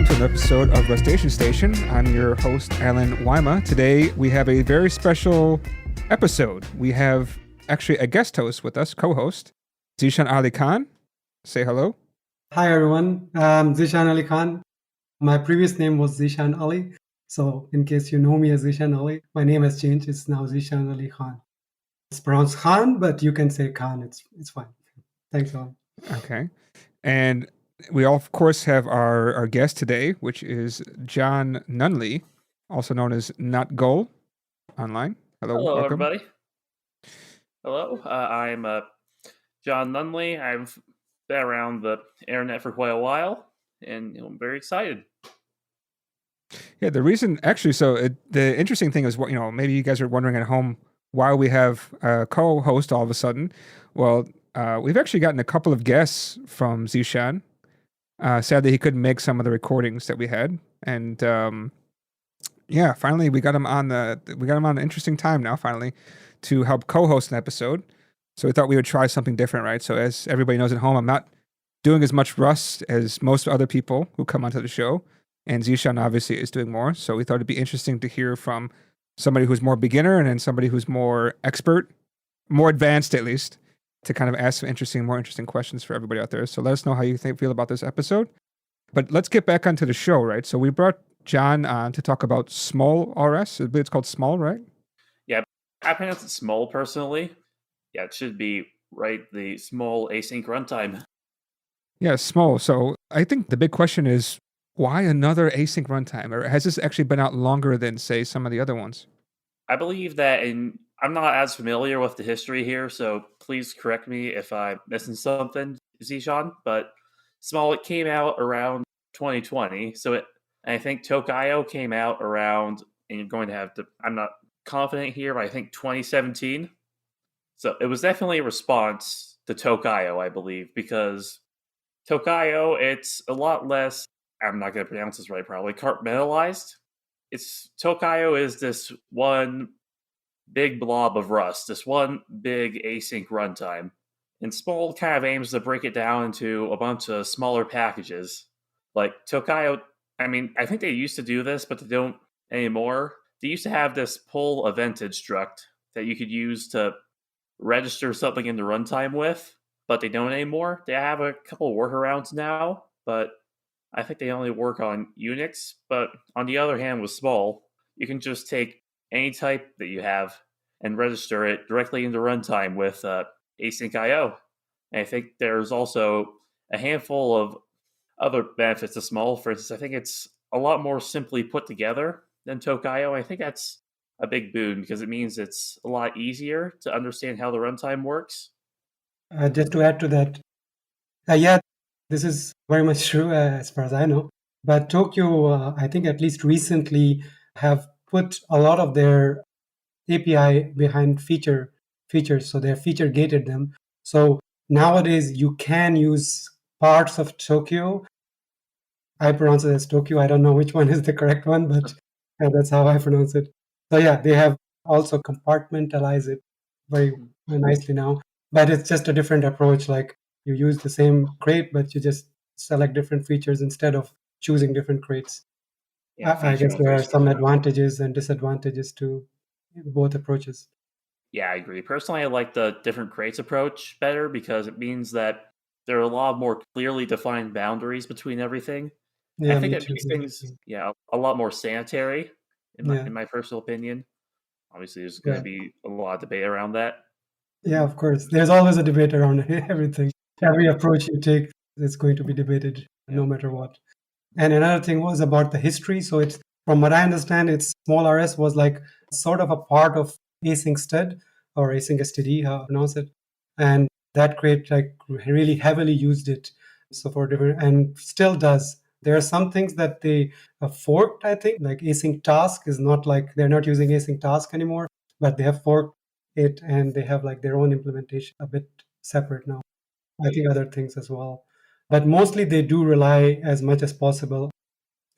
welcome to an episode of Rustacean Station. I'm your host, Alan Wyma. Today we have a very special episode. We have actually a guest host with us, co-host, Zishan Ali Khan. Say hello. Hi everyone, I'm Zishan Ali Khan. My previous name was Zishan Ali. So in case you know me as Zishan Ali, my name has changed. It's now Zishan Ali Khan. It's pronounced Khan, but you can say Khan. It's fine. Thanks, Alan. Okay. And we all, of course, have our guest today, which is John Nunley, also known as Not Goal online. Hello, Hello, welcome. everybody. Hello, I'm John Nunley. I've been around the internet for quite a while, and I'm very excited. Yeah, the reason actually, the interesting thing is, maybe you guys are wondering at home why we have a co-host all of a sudden. Well, we've actually gotten a couple of guests from Zishan. Sadly, he couldn't make some of the recordings that we had, and finally we got him on an interesting time now. Finally, to help co-host an episode. So we thought we would try something different, right? So as everybody knows at home, I'm not doing as much Rust as most other people who come onto the show. And Zishan obviously is doing more. So we thought it'd be interesting to hear from somebody who's more beginner and then somebody who's more expert, more advanced at least, to kind of ask some more interesting questions for everybody out there. So let us know how you feel about this episode. But let's get back onto the show, right? So we brought John on to talk about smol RS. I believe it's called smol, right? Yeah, I pronounce it smol personally. Yeah, it should be, right, the smol async runtime. Yeah, smol. So I think the big question is, why another async runtime? Or has this actually been out longer than, say, some of the other ones? I believe that, and I'm not as familiar with the history here, so please correct me if I'm missing something, Zishan, but smol, it came out around 2020, I think Tokio came out around, and you're going to have to, I'm not confident here, but I think 2017. So it was definitely a response to Tokio, I believe, because Tokio, it's a lot less, I'm not going to pronounce this right probably, compartmentalized. Tokio is this one big blob of Rust, this one big async runtime. And smol kind of aims to break it down into a bunch of smaller packages. Like Tokio, I think they used to do this, but they don't anymore. They used to have this pull evented struct that you could use to register something in the runtime with, but they don't anymore. They have a couple of workarounds now, but I think they only work on Unix. But on the other hand, with smol, you can just take any type that you have and register it directly into runtime with async IO. And I think there's also a handful of other benefits to smol. For instance, I think it's a lot more simply put together than Tokio. I think that's a big boon because it means it's a lot easier to understand how the runtime works. Just to add to that, this is very much true as far as I know. But Tokyo, I think at least recently, have put a lot of their API behind features, so they're feature gated them. So nowadays you can use parts of Tokyo. I pronounce it as Tokyo. I don't know which one is the correct one, but that's how I pronounce it. So yeah, they have also compartmentalized it very nicely now. But it's just a different approach. Like you use the same crate, but you just select different features instead of choosing different crates. Yeah, I guess there are some advantages and disadvantages to both approaches. Yeah, I agree. Personally, I like the different crates approach better because it means that there are a lot more clearly defined boundaries between everything. Yeah, I think me it too. makes things, a lot more sanitary, in my personal opinion. Obviously, there's going to be a lot of debate around that. Yeah, of course. There's always a debate around everything. Every approach you take is going to be debated no matter what. And another thing was about the history. So it's, from what I understand, it's smol RS was like sort of a part of async stud or async std, how to pronounce it. And that crate like really heavily used it. So for different, and still does. There are some things that they forked, I think, like async task is not like, they're not using async task anymore, but they have forked it and they have like their own implementation a bit separate now. I think other things as well. But mostly they do rely as much as possible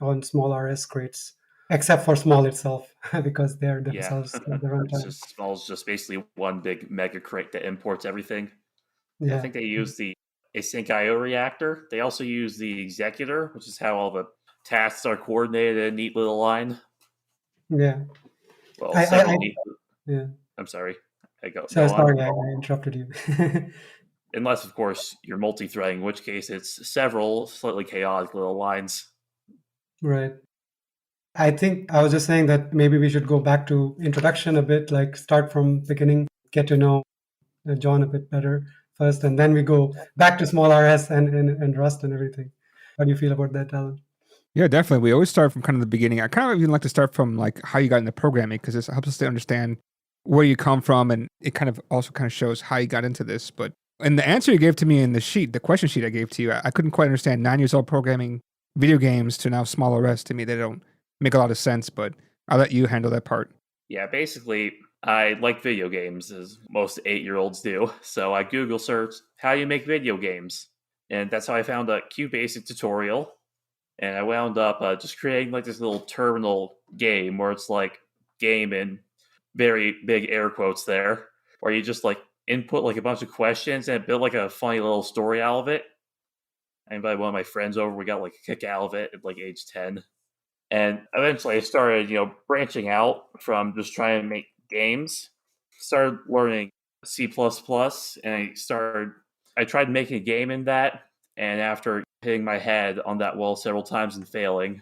on smol RS crates, except for smol itself, because they're themselves the runtime. Smol's just basically one big mega crate that imports everything. Yeah. I think they use the async IO reactor. They also use the executor, which is how all the tasks are coordinated in a neat little line. Yeah. Well, I, several I neat. yeah. I'm sorry. I So go on. sorry, I interrupted you. Unless, of course, you're multi-threading, in which case it's several slightly chaotic little lines. Right. I think I was just saying that maybe we should go back to introduction a bit, like start from beginning, get to know John a bit better first, and then we go back to small RS and Rust and everything. How do you feel about that, Alan? Yeah, definitely. We always start from kind of the beginning. I kind of even like to start from like how you got into programming because it helps us to understand where you come from, and it kind of also kind of shows how you got into this. But in the answer you gave to me in the sheet, the question sheet I gave to you, I couldn't quite understand 9 years old programming video games to now small RS. To me, they don't make a lot of sense. But I'll let you handle that part. Yeah, basically, I like video games, as most 8-year-olds do. So I Google searched how you make video games, and that's how I found a QBasic tutorial. And I wound up just creating like this little terminal game where it's like game in very big air quotes there, where you just like input like a bunch of questions and it built like a funny little story out of it. I invited one of my friends over. We got like a kick out of it at like age 10. And eventually I started, branching out from just trying to make games. Started learning C++, and I tried making a game in that. And after hitting my head on that wall several times and failing,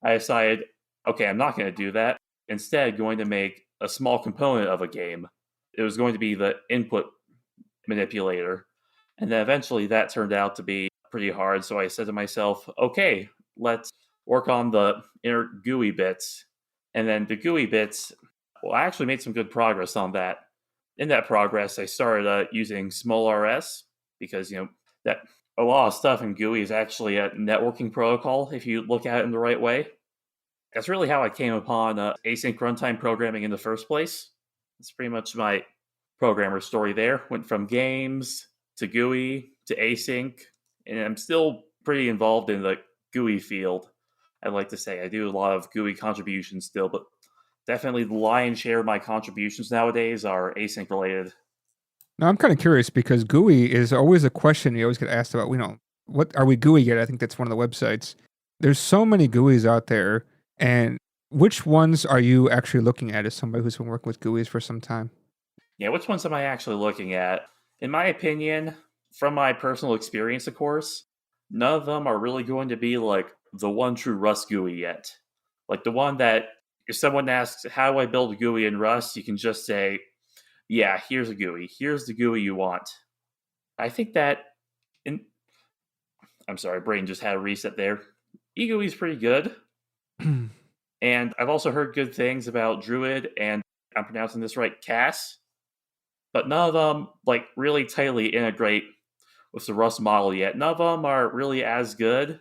I decided, okay, I'm not going to do that. Instead, going to make a small component of a game. It was going to be the input manipulator. And then eventually that turned out to be pretty hard. So I said to myself, okay, let's work on the inner GUI bits. And then the GUI bits, well, I actually made some good progress on that. In that progress, I started using smol because, that a lot of stuff in GUI is actually a networking protocol if you look at it in the right way. That's really how I came upon async runtime programming in the first place. It's pretty much my programmer story there. Went from games to GUI to async, and I'm still pretty involved in the GUI field. I'd like to say I do a lot of GUI contributions still, but definitely the lion's share of my contributions nowadays are async related. Now I'm kind of curious because GUI is always a question you always get asked about. What are we GUI yet? I think that's one of the websites. There's so many GUIs out there, and which ones are you actually looking at as somebody who's been working with GUIs for some time? Yeah, which ones am I actually looking at? In my opinion, from my personal experience, of course, none of them are really going to be like the one true Rust GUI yet. Like the one that if someone asks, how do I build a GUI in Rust, you can just say, yeah, here's a GUI. Here's the GUI you want. I think that in I'm sorry, brain just had a reset there. eGUI is pretty good. And I've also heard good things about Druid and I'm pronouncing this right, Cass. But none of them like really tightly integrate with the Rust model yet. None of them are really as good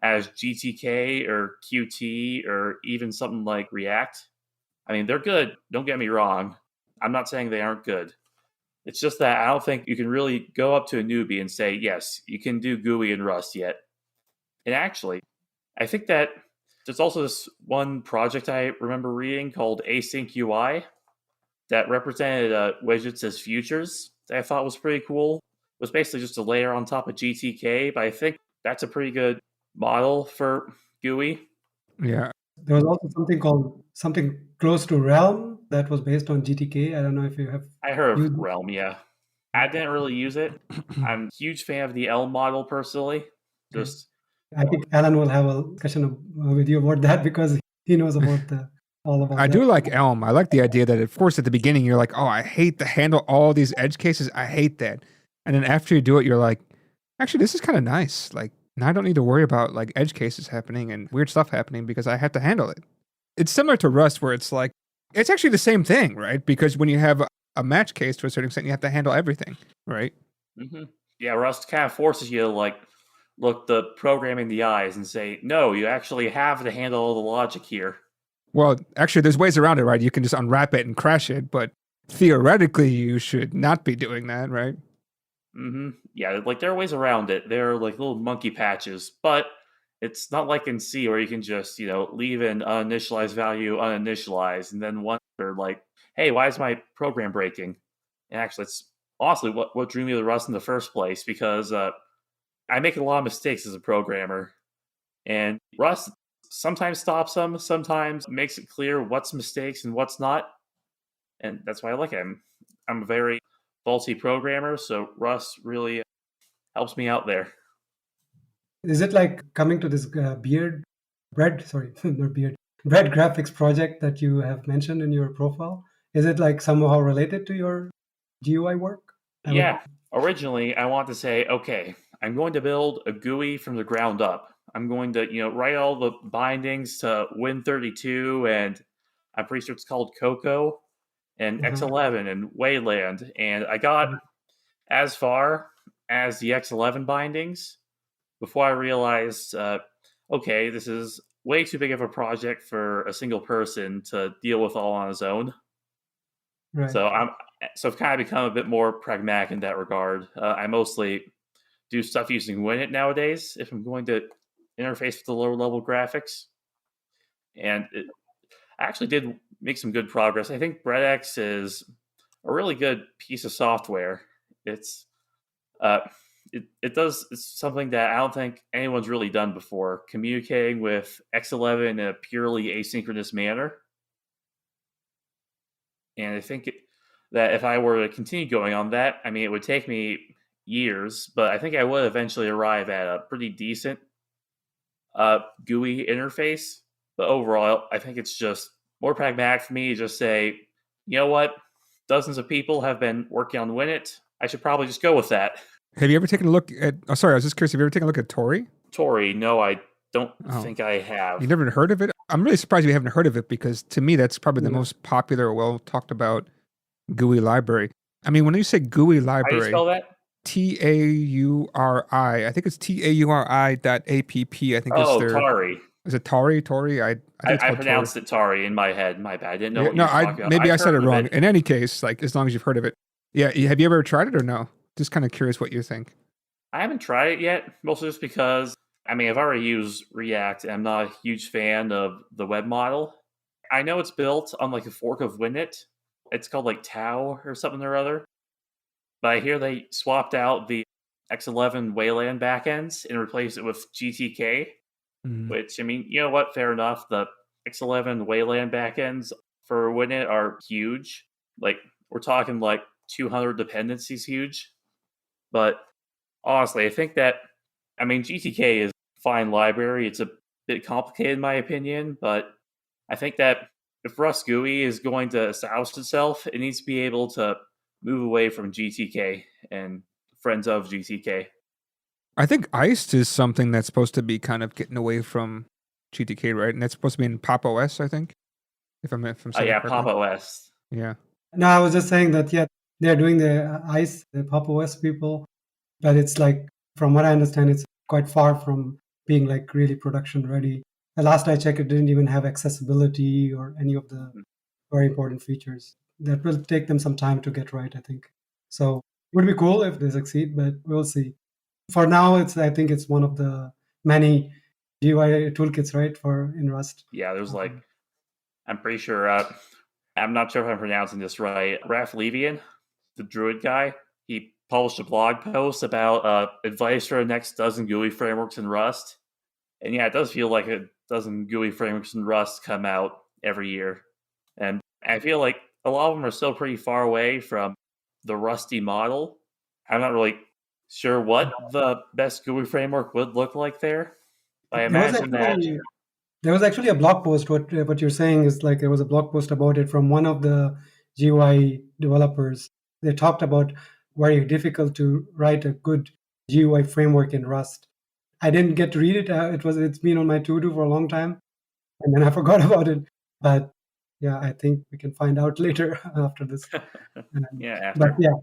as GTK or Qt or even something like React. I mean, they're good. Don't get me wrong. I'm not saying they aren't good. It's just that I don't think you can really go up to a newbie and say, yes, you can do GUI in Rust yet. And actually, I think that there's also this one project I remember reading called Async UI that represented widgets as futures that I thought was pretty cool. It was basically just a layer on top of GTK, but I think that's a pretty good model for GUI. Yeah. There was also something called something close to Realm that was based on GTK. I don't know if you have I heard of used it. Realm, yeah. I didn't really use it. I'm a huge fan of the Elm model personally. Just I think Alan will have a discussion with you about that because he knows about all about I that. do like Elm. I like the idea that, of course, at the beginning, you're like, oh, I hate to handle all these edge cases. I hate that. And then after you do it, you're like, actually, this is kind of nice. Like, now I don't need to worry about like edge cases happening and weird stuff happening because I have to handle it. It's similar to Rust where it's like, it's actually the same thing, right? Because when you have a match case to a certain extent, you have to handle everything, right? yeah, Rust kind of forces you to like look the program in the eyes and say, no, you actually have to handle all the logic here. Well, actually, there's ways around it, right? You can just unwrap it and crash it, but theoretically, you should not be doing that, right? Yeah, like there are ways around it. There are like little monkey patches, but it's not like in C where you can just, leave an uninitialized value uninitialized and then wonder like, hey, why is my program breaking? And actually, it's honestly what drew me to Rust in the first place because I make a lot of mistakes as a programmer. And Rust sometimes stops them, sometimes makes it clear what's mistakes and what's not. And that's why I like it. I'm a very faulty programmer, so Rust really helps me out there. Is it like coming to this bread, sorry, not beard, bread graphics project that you have mentioned in your profile? Is it like somehow related to your GUI work? Yeah, originally I want to say, okay, I'm going to build a GUI from the ground up. I'm going to, write all the bindings to Win32, and I'm pretty sure it's called Cocoa, and X11 and Wayland. And I got as far as the X11 bindings before I realized, okay, this is way too big of a project for a single person to deal with all on his own. Right. So I've kind of become a bit more pragmatic in that regard. I mostly do stuff using Winit nowadays if I'm going to interface with the lower level graphics, and I actually did make some good progress. I think BreadX is a really good piece of software. It's it does something that I don't think anyone's really done before, communicating with X11 in a purely asynchronous manner. And I think that if I were to continue going on that, I mean, it would take me years, but I think I would eventually arrive at a pretty decent GUI interface. But overall, I think it's just more pragmatic for me to just say, you know what, dozens of people have been working on Winit. I should probably just go with that. Have you ever taken a look at? Oh, sorry, I was just curious. Have you ever taken a look at Tauri? Tauri, no, I don't think I have. You never heard of it? I'm really surprised you haven't heard of it, because to me that's probably the most popular, well talked about GUI library. I mean, when you say GUI library, how do you spell that? Tauri. I think it's tauri.app. I think it's their. Tauri. Is it Tauri? I think it's I called pronounced Tauri. it Tauri in my head. My bad. I didn't know what you were talking about. Maybe I said it heard of wrong. In any case, like, as long as you've heard of it. Yeah, have you ever tried it or no? Just kind of curious what you think. I haven't tried it yet, mostly just because, I mean, I've already used React, and I'm not a huge fan of the web model. I know it's built on like a fork of Winit. It's called like Tau or something or other. But I hear they swapped out the X11 Wayland backends and replaced it with GTK, which, I mean, you know what? Fair enough. The X11 Wayland backends for Winit are huge. Like, we're talking like 200 dependencies huge. But honestly, I think that, I mean, GTK is a fine library. It's a bit complicated in my opinion, but I think that if Rust GUI is going to establish itself, it needs to be able to move away from GTK and friends of GTK. I think Iced is something that's supposed to be kind of getting away from GTK, right? And that's supposed to be in Pop OS, I think. If I'm saying yeah, it correctly. Pop OS. Yeah. No, I was just saying that, yeah, they're doing the ICE, the Pop OS people, but it's like, from what I understand, it's quite far from being like really production ready. The last I checked, it didn't even have accessibility or any of the very important features. That will take them some time to get right, I think. So it would be cool if they succeed, but we'll see. For now, I think it's one of the many GUI toolkits, right, for in Rust. Yeah, there's like, I'm pretty sure, I'm not sure if I'm pronouncing this right. Raf Levian, the Druid guy, he published a blog post about advice for the next dozen GUI frameworks in Rust. And yeah, it does feel like a dozen GUI frameworks in Rust come out every year. And I feel like a lot of them are still pretty far away from the Rusty model. I'm not really sure what the best GUI framework would look like there. I imagine that there was actually a blog post. What you're saying is like there was a blog post about it from one of the GUI developers. They talked about very difficult to write a good GUI framework in Rust. I didn't get to read it. It's been on my to-do for a long time, and then I forgot about it. But yeah, I think we can find out later after this. yeah, after. But yeah,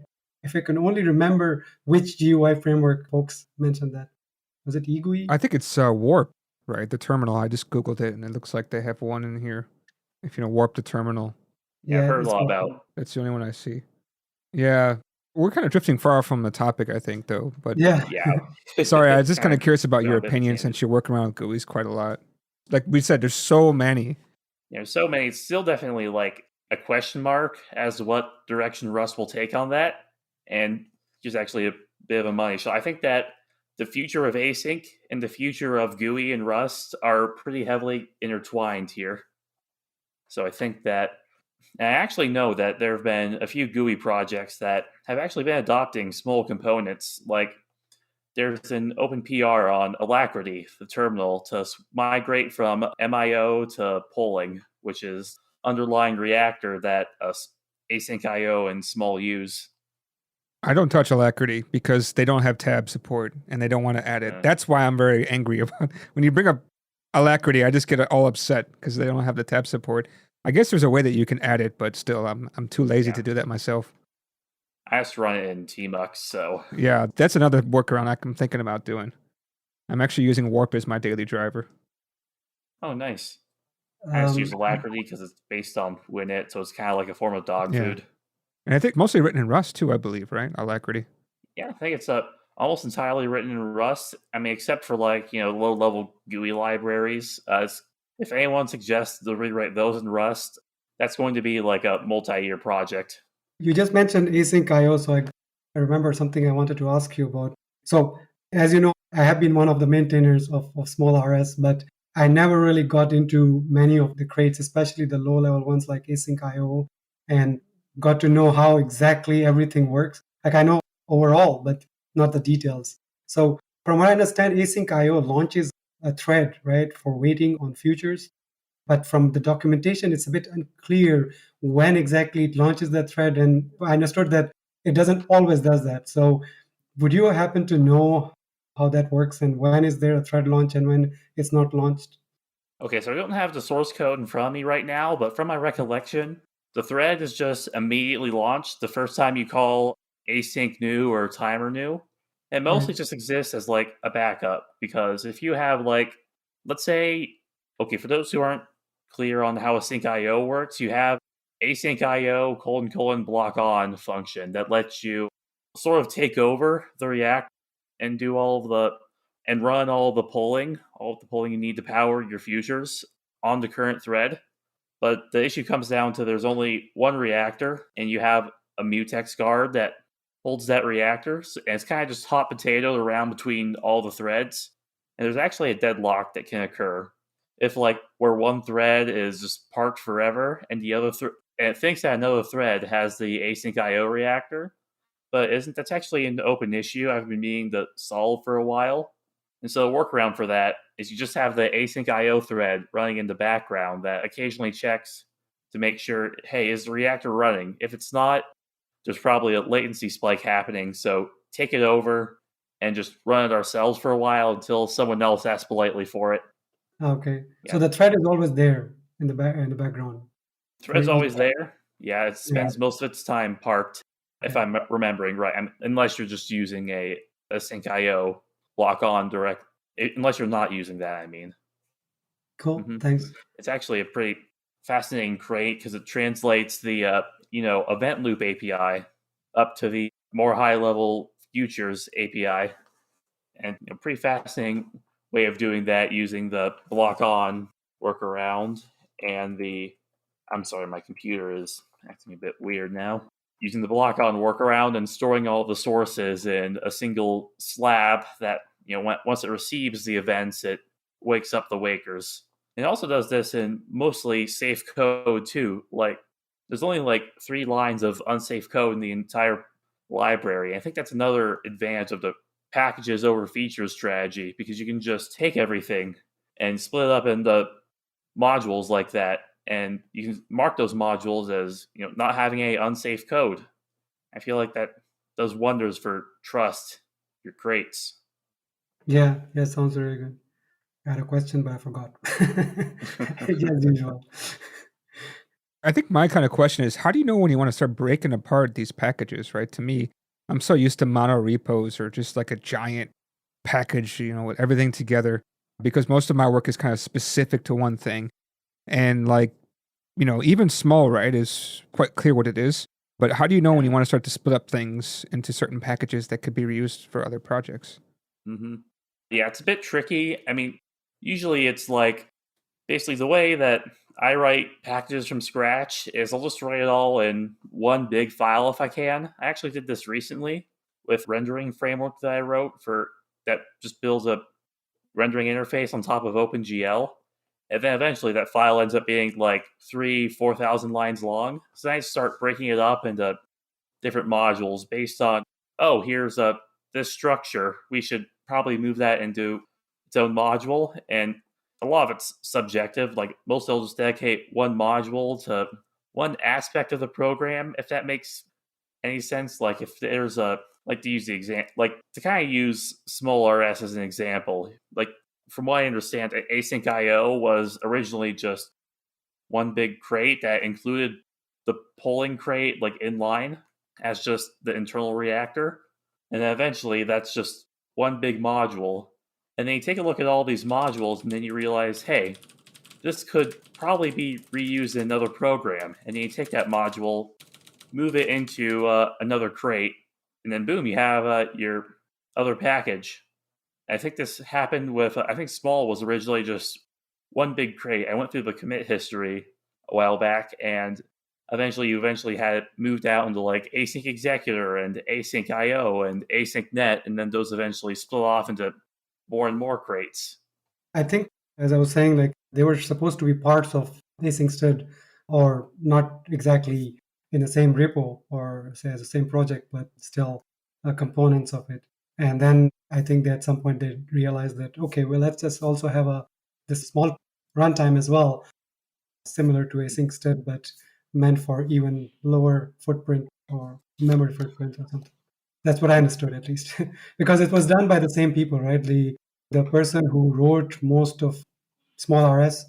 if I can only remember which GUI framework folks mentioned that. Was it eGUI? I think it's Warp, right? The terminal. I just Googled it, and it looks like they have one in here. If you know, Warp the terminal. Yeah, I've heard a lot about. That's the only one I see. Yeah. We're kind of drifting far from the topic, I think, though. But yeah. Sorry, I was just kind of curious about your opinion since you're working around with GUIs quite a lot. Like we said, there's so many. Yeah, so many. It's still definitely like a question mark as to what direction Rust will take on that. And just actually a bit of a money shot. I think that the future of async and the future of GUI and Rust are pretty heavily intertwined here. So I think that, and I actually know that there have been a few GUI projects that have actually been adopting small components. Like there's an open PR on Alacrity, the terminal, to migrate from MIO to polling, which is underlying reactor that async IO and smol use. I don't touch Alacrity because they don't have tab support and they don't want to add it. That's why I'm very angry about when you bring up Alacrity. I just get all upset because they don't have the tab support. I guess there's a way that you can add it, but still, I'm too lazy to do that myself. I have to run it in Tmux, so yeah, that's another workaround I'm thinking about doing. I'm actually using Warp as my daily driver. Oh, nice. I just use Alacrity because it's based on Winit, so it's kind of like a form of dog food. And I think mostly written in Rust too, I believe, right? Alacrity. Yeah, I think it's almost entirely written in Rust. I mean, except for low-level GUI libraries. If anyone suggests to rewrite those in Rust, that's going to be like a multi-year project. You just mentioned async IO, so I remember something I wanted to ask you about. So, as you know, I have been one of the maintainers of smol RS, but I never really got into many of the crates, especially the low-level ones like async IO, and got to know how exactly everything works. Like I know overall, but not the details. So from what I understand, async IO launches a thread, right, for waiting on futures. But from the documentation, it's a bit unclear when exactly it launches that thread. And I understood that it doesn't always does that. So would you happen to know how that works and when is there a thread launch and when it's not launched? Okay, so I don't have the source code in front of me right now, but from my recollection, the thread is just immediately launched the first time you call async new or timer new. It mostly just exists as like a backup because if you have let's say, okay, for those who aren't clear on how async IO works, you have async IO : block on function that lets you sort of take over the React and do and run all the polling you need to power your futures on the current thread. But the issue comes down to there's only one reactor, and you have a mutex guard that holds that reactor, and it's kind of just hot potatoed around between all the threads. And there's actually a deadlock that can occur if, where one thread is just parked forever, and the other and it thinks that another thread has the async IO reactor, but that's actually an open issue I've been meaning to solve for a while. And so a workaround for that is you just have the async IO thread running in the background that occasionally checks to make sure, hey, is the reactor running? If it's not, there's probably a latency spike happening. So take it over and just run it ourselves for a while until someone else asks politely for it. Okay. Yeah. So the thread is always there in the background. Thread's always there. Yeah, it spends most of its time parked, if I'm remembering right. Unless you're just using a async IO block on direct, unless you're not using that, I mean. Cool. Thanks. It's actually a pretty fascinating crate because it translates the event loop API up to the more high level futures API, and a pretty fascinating way of doing that using the block on workaround and I'm sorry, my computer is acting a bit weird now. Using the block on workaround and storing all the sources in a single slab that, once it receives the events, it wakes up the wakers. It also does this in mostly safe code too. There's only 3 lines of unsafe code in the entire library. I think that's another advantage of the packages over features strategy, because you can just take everything and split it up into modules like that, and you can mark those modules as not having any unsafe code. I feel like that does wonders for trust your crates. Yeah, sounds very good. I had a question, but I forgot. As usual. I think my kind of question is, how do you know when you want to start breaking apart these packages, right? To me, I'm so used to mono repos or just like a giant package, with everything together, because most of my work is kind of specific to one thing. And even smol, right, is quite clear what it is. But how do you know when you want to start to split up things into certain packages that could be reused for other projects? Yeah, it's a bit tricky. I mean, usually it's basically the way that I write packages from scratch is I'll just write it all in one big file if I can. I actually did this recently with rendering framework that I wrote for that just builds a rendering interface on top of OpenGL. And then eventually that file ends up being like 4,000 lines long. So then I start breaking it up into different modules based on, oh, here's this structure. We should probably move that into its own module. And a lot of it's subjective. Like most will just dedicate one module to one aspect of the program, if that makes any sense. Like if there's like to use the example, like to kind of use smol as an example. Like from what I understand, async IO was originally just one big crate that included the polling crate like inline as just the internal reactor. And then eventually that's just one big module. And then you take a look at all these modules and then you realize, hey, this could probably be reused in another program. And then you take that module, move it into another crate, and then boom, you have your other package. I think this happened with, I think smol was originally just one big crate. I went through the commit history a while back, and you eventually had it moved out into like async executor and async IO and async net, and then those eventually split off into more and more crates. I think, as I was saying, like they were supposed to be parts of async stud, or not exactly in the same repo or say as the same project, but still components of it. And then I think that at some point they realized that, okay, well, let's just also have this small runtime as well, similar to async stud, but meant for even lower footprint or memory footprint or something. That's what I understood, at least, because it was done by the same people, right? The person who wrote most of smol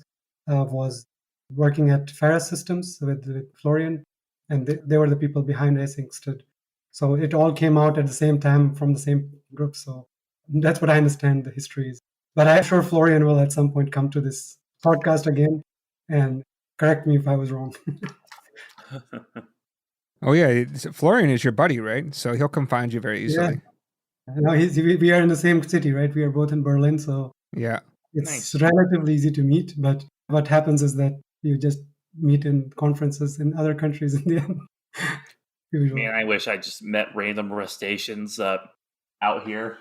was working at Ferris Systems with Florian, and they were the people behind async stud. So it all came out at the same time from the same group. So that's what I understand the history is. But I'm sure Florian will at some point come to this podcast again and correct me if I was wrong. Oh yeah, Florian is your buddy, right? So he'll come find you very easily. Yeah. No, we are in the same city, right? We are both in Berlin, so yeah, it's relatively easy to meet. But what happens is that you just meet in conferences in other countries in the end. Man, I wish I just met random Rustaceans out here.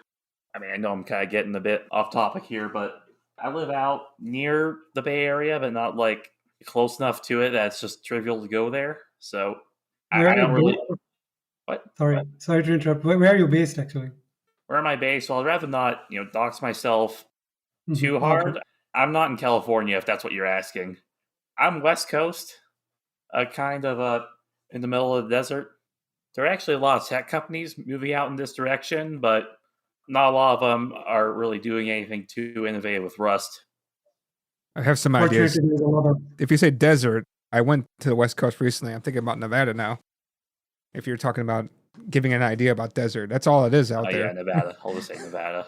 I mean, I know I'm kind of getting a bit off topic here, but I live out near the Bay Area, but not like close enough to it that it's just trivial to go there. So I don't really. What? Sorry to interrupt. Where are you based, actually? Where am I based? Well, I'd rather not, dox myself too hard. Okay. I'm not in California, if that's what you're asking. I'm West Coast, kind of in the middle of the desert. There are actually a lot of tech companies moving out in this direction, but not a lot of them are really doing anything too innovative with Rust. I have some ideas. If you say desert, I went to the West Coast recently. I'm thinking about Nevada now. If you're talking about giving an idea about desert, that's all it is out there. Yeah, Nevada. I'll just say Nevada.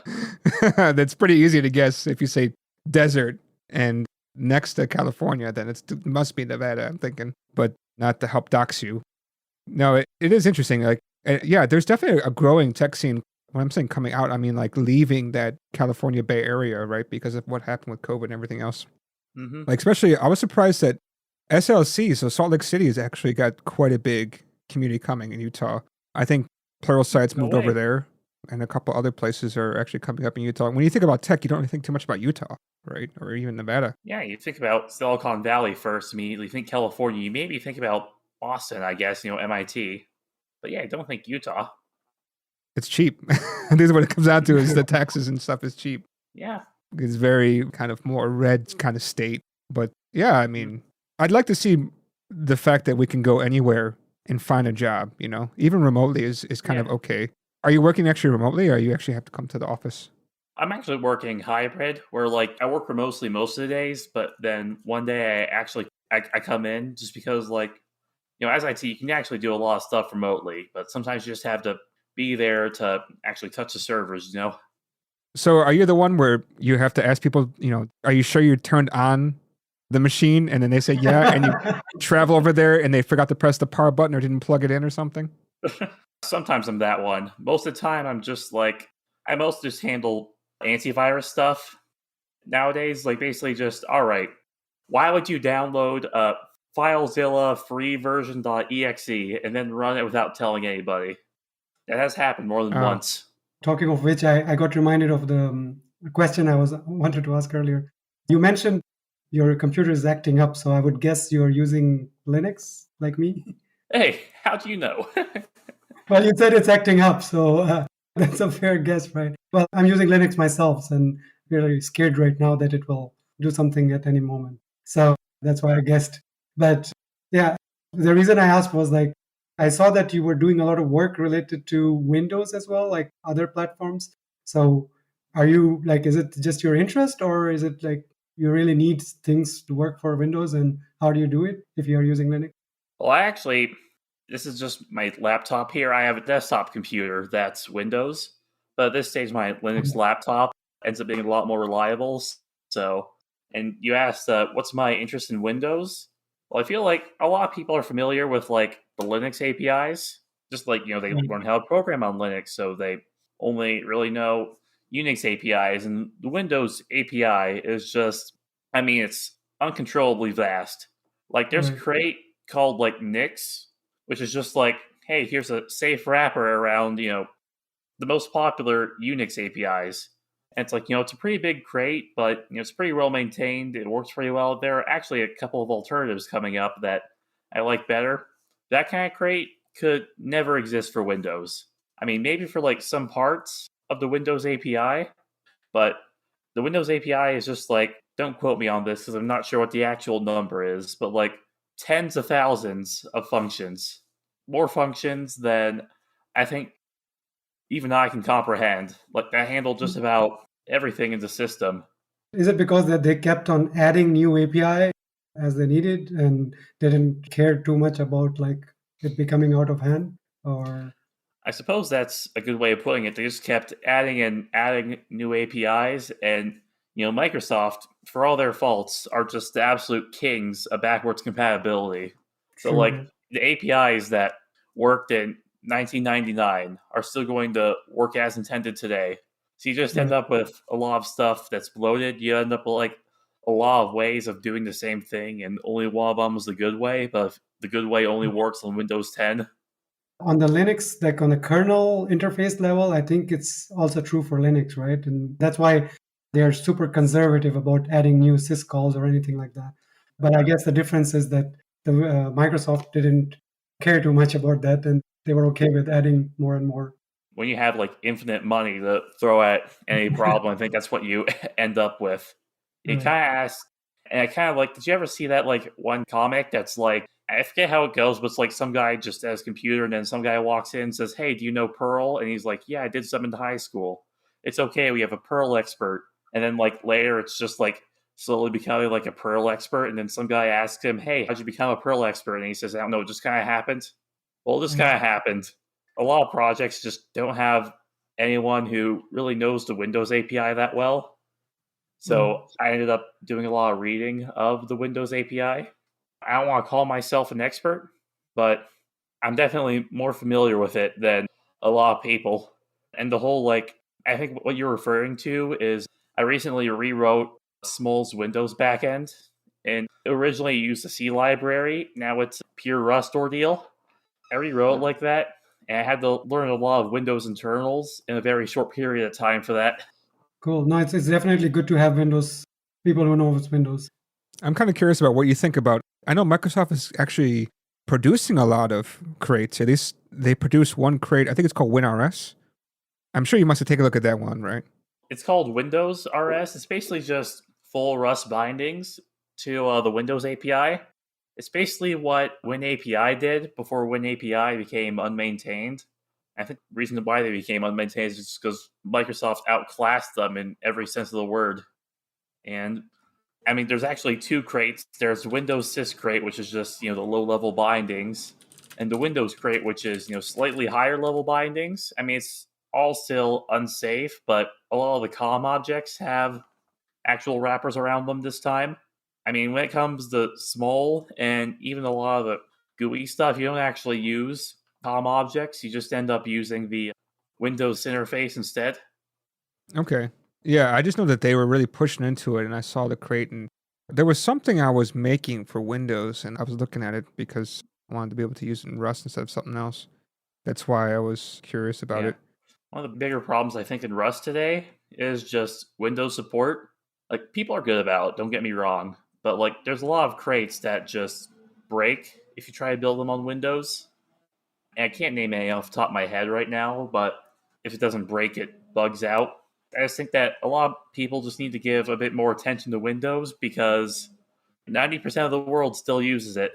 That's pretty easy to guess. If you say desert and next to California, then it must be Nevada, I'm thinking. But not to help dox you. No, it is interesting. Like, yeah, there's definitely a growing tech scene. When I'm saying coming out, I mean like leaving that California Bay Area, right? Because of what happened with COVID and everything else. Mm-hmm. Like, especially, I was surprised that SLC, so Salt Lake City, has actually got quite a big community coming in Utah. I think Pluralsight's moved over there, and a couple other places are actually coming up in Utah. When you think about tech, you don't really think too much about Utah, right? Or even Nevada. Yeah, you think about Silicon Valley first, immediately think California. You maybe think about Boston, I guess, MIT. But yeah, I don't think Utah. It's cheap. This is what it comes out to, is the taxes and stuff is cheap. Yeah. It's very kind of more red kind of state. But yeah, I mean, I'd like to see the fact that we can go anywhere and find a job, even remotely is kind of okay. Are you working actually remotely, or you actually have to come to the office? I'm actually working hybrid, where like I work remotely most of the days, but then one day I come in just because as IT, you can actually do a lot of stuff remotely, but sometimes you just have to be there to actually touch the servers, So are you the one where you have to ask people, are you sure you turned on the machine? And then they say, yeah, and you travel over there and they forgot to press the power button or didn't plug it in or something? Sometimes I'm that one. Most of the time, I'm just I mostly just handle antivirus stuff. Nowadays, basically just, all right, why would you download FileZilla free version.exe and then run it without telling anybody? That has happened more than once. Talking of which, I got reminded of the question I wanted to ask earlier. You mentioned your computer is acting up, so I would guess you're using Linux like me. Hey, how do you know? Well, you said it's acting up, so that's a fair guess, right? Well, I'm using Linux myself, and really scared right now that it will do something at any moment. So that's why I guessed. But yeah, the reason I asked was like, I saw that you were doing a lot of work related to Windows as well, like other platforms. So are you like, is it just your interest, or is it like you really need things to work for Windows? And how do you do it if you are using Linux? Well, this is just my laptop here. I have a desktop computer that's Windows, but at this stage, my Linux laptop ends up being a lot more reliable. So, and you asked, what's my interest in Windows? Well, I feel like a lot of people are familiar with like the Linux APIs, just like they Right. learn how to program on Linux, so they only really know Unix APIs, and the Windows API is just, it's uncontrollably vast. Like, there's Right. crate called like Nix, which is just like, hey, here's a safe wrapper around, the most popular Unix APIs. And it's like, it's a pretty big crate, but it's pretty well maintained. It works pretty well. There are actually a couple of alternatives coming up that I like better. That kind of crate could never exist for Windows. Maybe for like some parts of the Windows API, but the Windows API is just like, don't quote me on this because I'm not sure what the actual number is, but like tens of thousands of functions. More functions than I think even I can comprehend. Like, that handle just about everything in the system. Is it because that they kept on adding new API as they needed and didn't care too much about like it becoming out of hand? Or I suppose that's a good way of putting it. They just kept adding and adding new APIs, and Microsoft, for all their faults, are just the absolute kings of backwards compatibility. So, like, true, the APIs that worked in 1999 are still going to work as intended today. So you just end right? up with a lot of stuff that's bloated. You end up with like a lot of ways of doing the same thing, and only one of them is the good way. But if the good way only works on Windows 10, On the Linux, like on the kernel interface level, I think it's also true for Linux, right? And that's why they're super conservative about adding new syscalls or anything like that. But I guess the difference is that the Microsoft didn't care too much about that, and they were okay with adding more and more. when you have like infinite money to throw at any problem, I think that's what you end up with. You Right. kind of ask, and I kind of like, did you ever see that like one comic that's like, I forget how it goes, but it's like some guy just has a computer, and then some guy walks in and says, "Hey, do you know Perl?" And he's like, "Yeah, I did some in high school. It's okay, we have a Perl expert." And then like later, it's just like slowly becoming like a Perl expert, and then some guy asks him, "Hey, how'd you become a Perl expert?" And he says, "I don't know, it just kind of happened." Well, this Right. kind of happened. A lot of projects just don't have anyone who really knows the Windows API that well. Mm. So I ended up doing a lot of reading of the Windows API. I don't want to call myself an expert, but I'm definitely more familiar with it than a lot of people. And the whole, like, I think what you're referring to is I recently rewrote smol's Windows backend, and originally it used a C library. Now it's a pure Rust ordeal. I rewrote it like that, and I had to learn a lot of Windows internals in a very short period of time for that. Cool. No, it's definitely good to have Windows people who know it's Windows. I'm kind of curious about what you think about. I know Microsoft is actually producing a lot of crates. At least they produce one crate. I think it's called WinRS. I'm sure you must have taken a look at that one, right? It's called Windows RS. It's basically just full Rust bindings to the Windows API. It's basically what WinAPI did before WinAPI became unmaintained. I think the reason why they became unmaintained is just because Microsoft outclassed them in every sense of the word. And there's actually two crates. There's Windows Sys crate, which is just the low level bindings, and the Windows crate, which is slightly higher level bindings. It's all still unsafe, but a lot of the COM objects have actual wrappers around them this time. When it comes to smol and even a lot of the GUI stuff, you don't actually use COM objects. You just end up using the Windows interface instead. Okay. Yeah, I just know that they were really pushing into it, and I saw the crate, and there was something I was making for Windows, and I was looking at it because I wanted to be able to use it in Rust instead of something else. That's why I was curious about Yeah. it. One of the bigger problems I think in Rust today is just Windows support. Like, people are good about it, don't get me wrong, but like there's a lot of crates that just break if you try to build them on Windows. And I can't name any off the top of my head right now, but if it doesn't break, it bugs out. I just think that a lot of people just need to give a bit more attention to Windows because 90% of the world still uses it.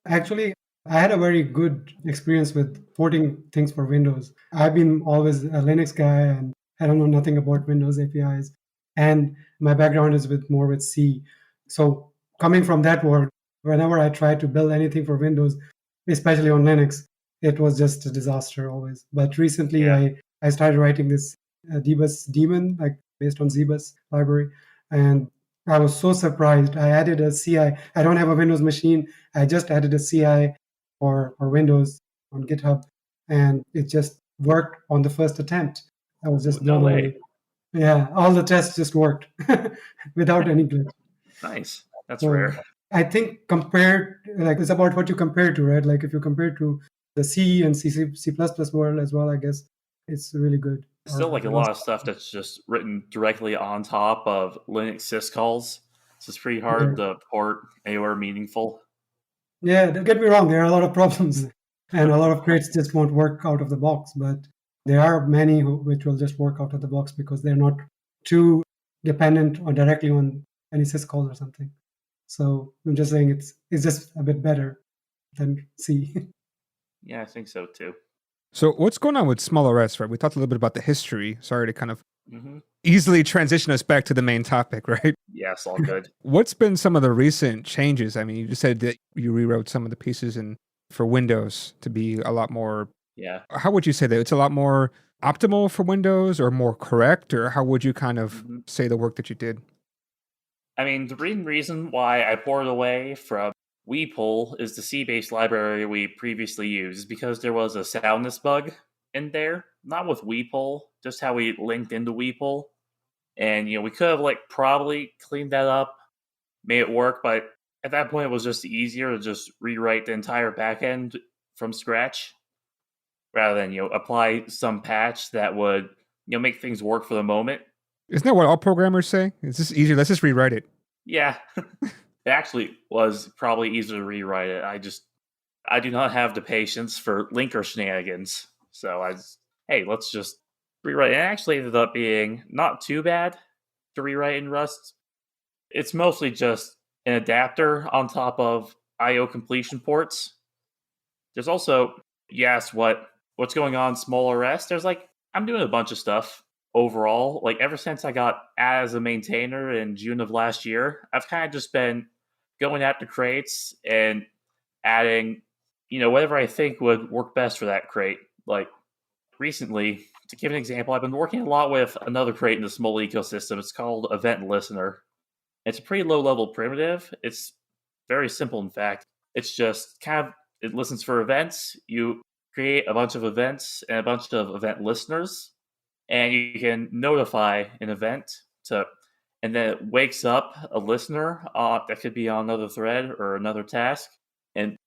Actually, I had a very good experience with porting things for Windows. I've been always a Linux guy and I don't know nothing about Windows APIs. And my background is more with C. So coming from that world, whenever I try to build anything for Windows, especially on Linux, it was just a disaster always. But recently Yeah. I started writing this dbus daemon, like based on ZBus library. And I was so surprised. I added a CI. I don't have a Windows machine. I just added a CI for Windows on GitHub, and it just worked on the first attempt. I was just No blown way. away. Yeah, all the tests just worked without any glitch. Nice. That's So rare. I think compared, like it's about what you compare to, right? Like if you compare to the C and C++ world as well, I guess it's really good. Still like a lot of stuff that's just written directly on top of Linux syscalls. So it's pretty hard to port anywhere meaningful. Yeah, don't get me wrong, there are a lot of problems and a lot of crates just won't work out of the box, but there are many which will just work out of the box because they're not too dependent or directly on any syscall or something. So I'm just saying it's just a bit better than C. Yeah, I think so too. So what's going on with smol, right? We talked a little bit about the history. Sorry to kind of Mm-hmm. easily transition us back to the main topic, right? Yeah, it's all good. What's been some of the recent changes? I mean, you just said that you rewrote some of the pieces for Windows to be a lot more. Yeah. How would you say that? It's a lot more optimal for Windows or more correct? Or how would you kind of Mm-hmm. say the work that you did? I mean, the main reason why I ported away from weepol is the C-based library we previously used is because there was a soundness bug in there. Not with weepol, just how we linked into weepol. And, we could have, probably cleaned that up, made it work, but at that point it was just easier to just rewrite the entire backend from scratch rather than, apply some patch that would, make things work for the moment. Isn't that what all programmers say? It's just easier. Let's just rewrite it. Yeah. It actually was probably easier to rewrite it. I do not have the patience for linker shenanigans. So hey, let's just rewrite it. And it actually ended up being not too bad to rewrite in Rust. It's mostly just an adapter on top of IO completion ports. There's also, you asked what's going on smol. There's I'm doing a bunch of stuff overall. Ever since I got added as a maintainer in June of last year, I've kind of just been going at the crates and adding, whatever I think would work best for that crate. Recently, to give an example, I've been working a lot with another crate in the smol ecosystem. It's called Event Listener. It's a pretty low-level primitive. It's very simple, in fact. It's just it listens for events. You create a bunch of events and a bunch of event listeners, and you can notify an event and then it wakes up a listener that could be on another thread or another task. And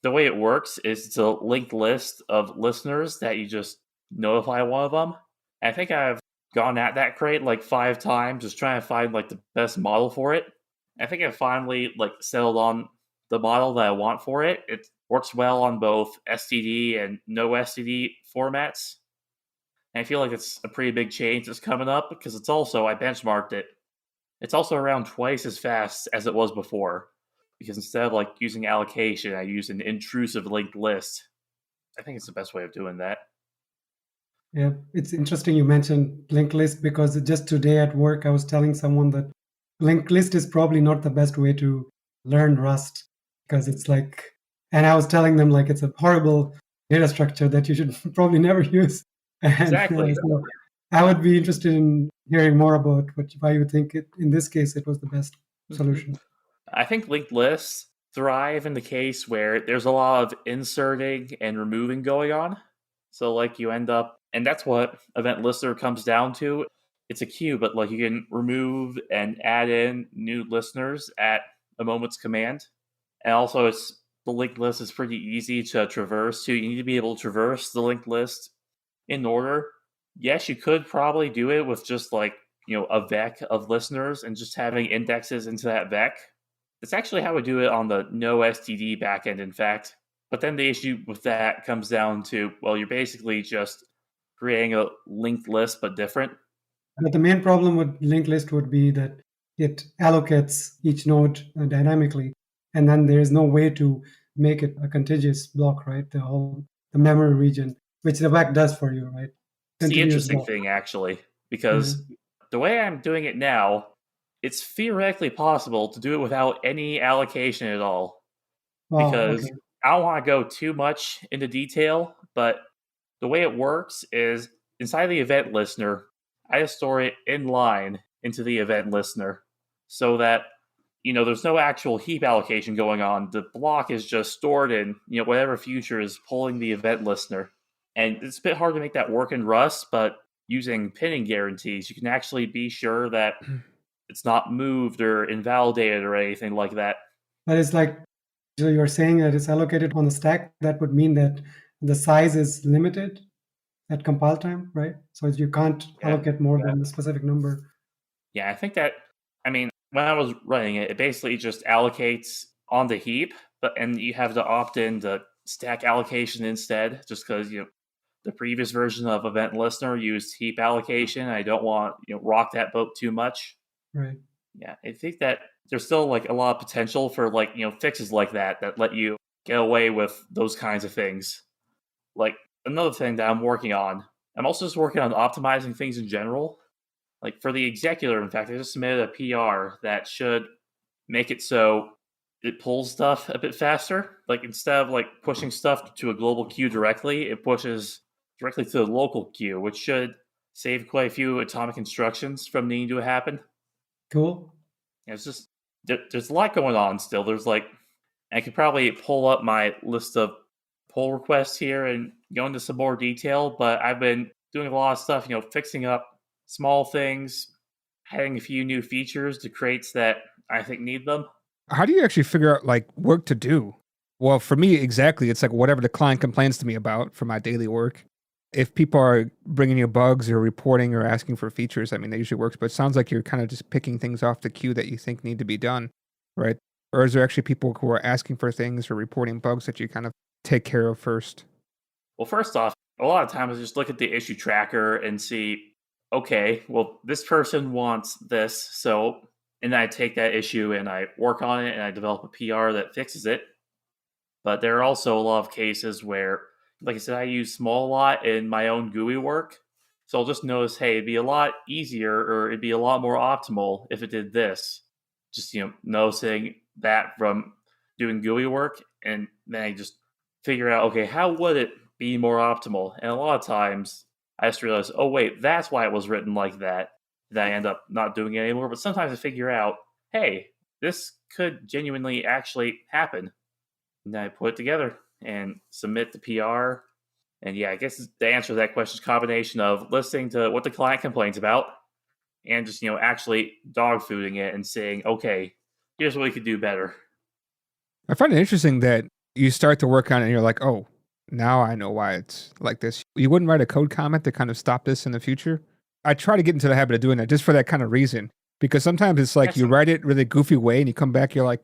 the way it works is it's a linked list of listeners that you just notify one of them. And I think I've gone at that crate 5 times, just trying to find the best model for it. I think I finally settled on the model that I want for it. It works well on both STD and no STD formats. And I feel like it's a pretty big change that's coming up because it's also, I benchmarked it. It's also around twice as fast as it was before. Because instead of using allocation, I use an intrusive linked list. I think it's the best way of doing that. Yeah, it's interesting you mentioned linked list because just today at work I was telling someone that linked list is probably not the best way to learn Rust because it's and I was telling them it's a horrible data structure that you should probably never use. And Exactly. so I would be interested in hearing more about why you think in this case it was the best solution. I think linked lists thrive in the case where there's a lot of inserting and removing going on. So you end up, and that's what event listener comes down to. It's a queue, but you can remove and add in new listeners at a moment's command. And also the linked list is pretty easy to traverse too. You need to be able to traverse the linked list in order. Yes, you could probably do it with just like, a vec of listeners and just having indexes into that vec. That's actually how we do it on the no STD backend, in fact. But then the issue with that comes down to, well, you're basically just creating a linked list, but different. But the main problem with linked list would be that it allocates each node dynamically, and then there is no way to make it a contiguous block, right? The memory region, which the back does for you, right? It's the Continuous interesting block. thing, actually, because the way I'm doing it now, it's theoretically possible to do it without any allocation at all. Wow, Because okay. I don't want to go too much into detail, but the way it works is inside the event listener, I just store it in line into the event listener so that there's no actual heap allocation going on. The block is just stored in whatever future is pulling the event listener, and it's a bit hard to make that work in Rust. But using pinning guarantees, you can actually be sure that it's not moved or invalidated or anything like that. But it's like, so you're saying that it's allocated on the stack. That would mean that the size is limited at compile time, right? So you can't allocate more than a specific number. Yeah, I think that, when I was running it, it basically just allocates on the heap, and you have to opt in to stack allocation instead, just because the previous version of Event Listener used heap allocation. I don't want rock that boat too much. Right. Yeah, I think that there's still like a lot of potential for fixes like that let you get away with those kinds of things. Like another thing that I'm working on, I'm also just working on optimizing things in general. Like for the executor, in fact, I just submitted a PR that should make it so it pulls stuff a bit faster. Like instead of like pushing stuff to a global queue directly, it pushes directly to the local queue, which should save quite a few atomic instructions from needing to happen. Cool. It's just there's a lot going on still. There's like I could probably pull up my list of pull requests here and go into some more detail, but I've been doing a lot of stuff, fixing up small things, adding a few new features to crates that I think need them. How do you actually figure out like work to do? Well, for me, exactly. It's like whatever the client complains to me about for my daily work. If people are bringing you bugs or reporting or asking for features, that usually works. But it sounds like you're kind of just picking things off the queue that you think need to be done, right? Or is there actually people who are asking for things or reporting bugs that you kind of take care of first? Well, first off, a lot of times I just look at the issue tracker and see, okay, well, this person wants this, and I take that issue and I work on it and I develop a PR that fixes it. But there are also a lot of cases where, like I said, I use smol a lot in my own GUI work. So I'll just notice, hey, it'd be a lot easier or it'd be a lot more optimal if it did this. Just, noticing that from doing GUI work. And then I just figure out, okay, how would it be more optimal? And a lot of times I just realize, oh, wait, that's why it was written like that. Then I end up not doing it anymore. But sometimes I figure out, hey, this could genuinely actually happen. And then I put it together and submit the PR. And yeah, I guess the answer to that question is a combination of listening to what the client complains about and just, actually dog fooding it and saying, okay, here's what we could do better. I find it interesting that you start to work on it and you're like, oh, now I know why it's like this. You wouldn't write a code comment to kind of stop this in the future? I try to get into the habit of doing that just for that kind of reason. Because sometimes it's like you write it really goofy way and you come back, you're like,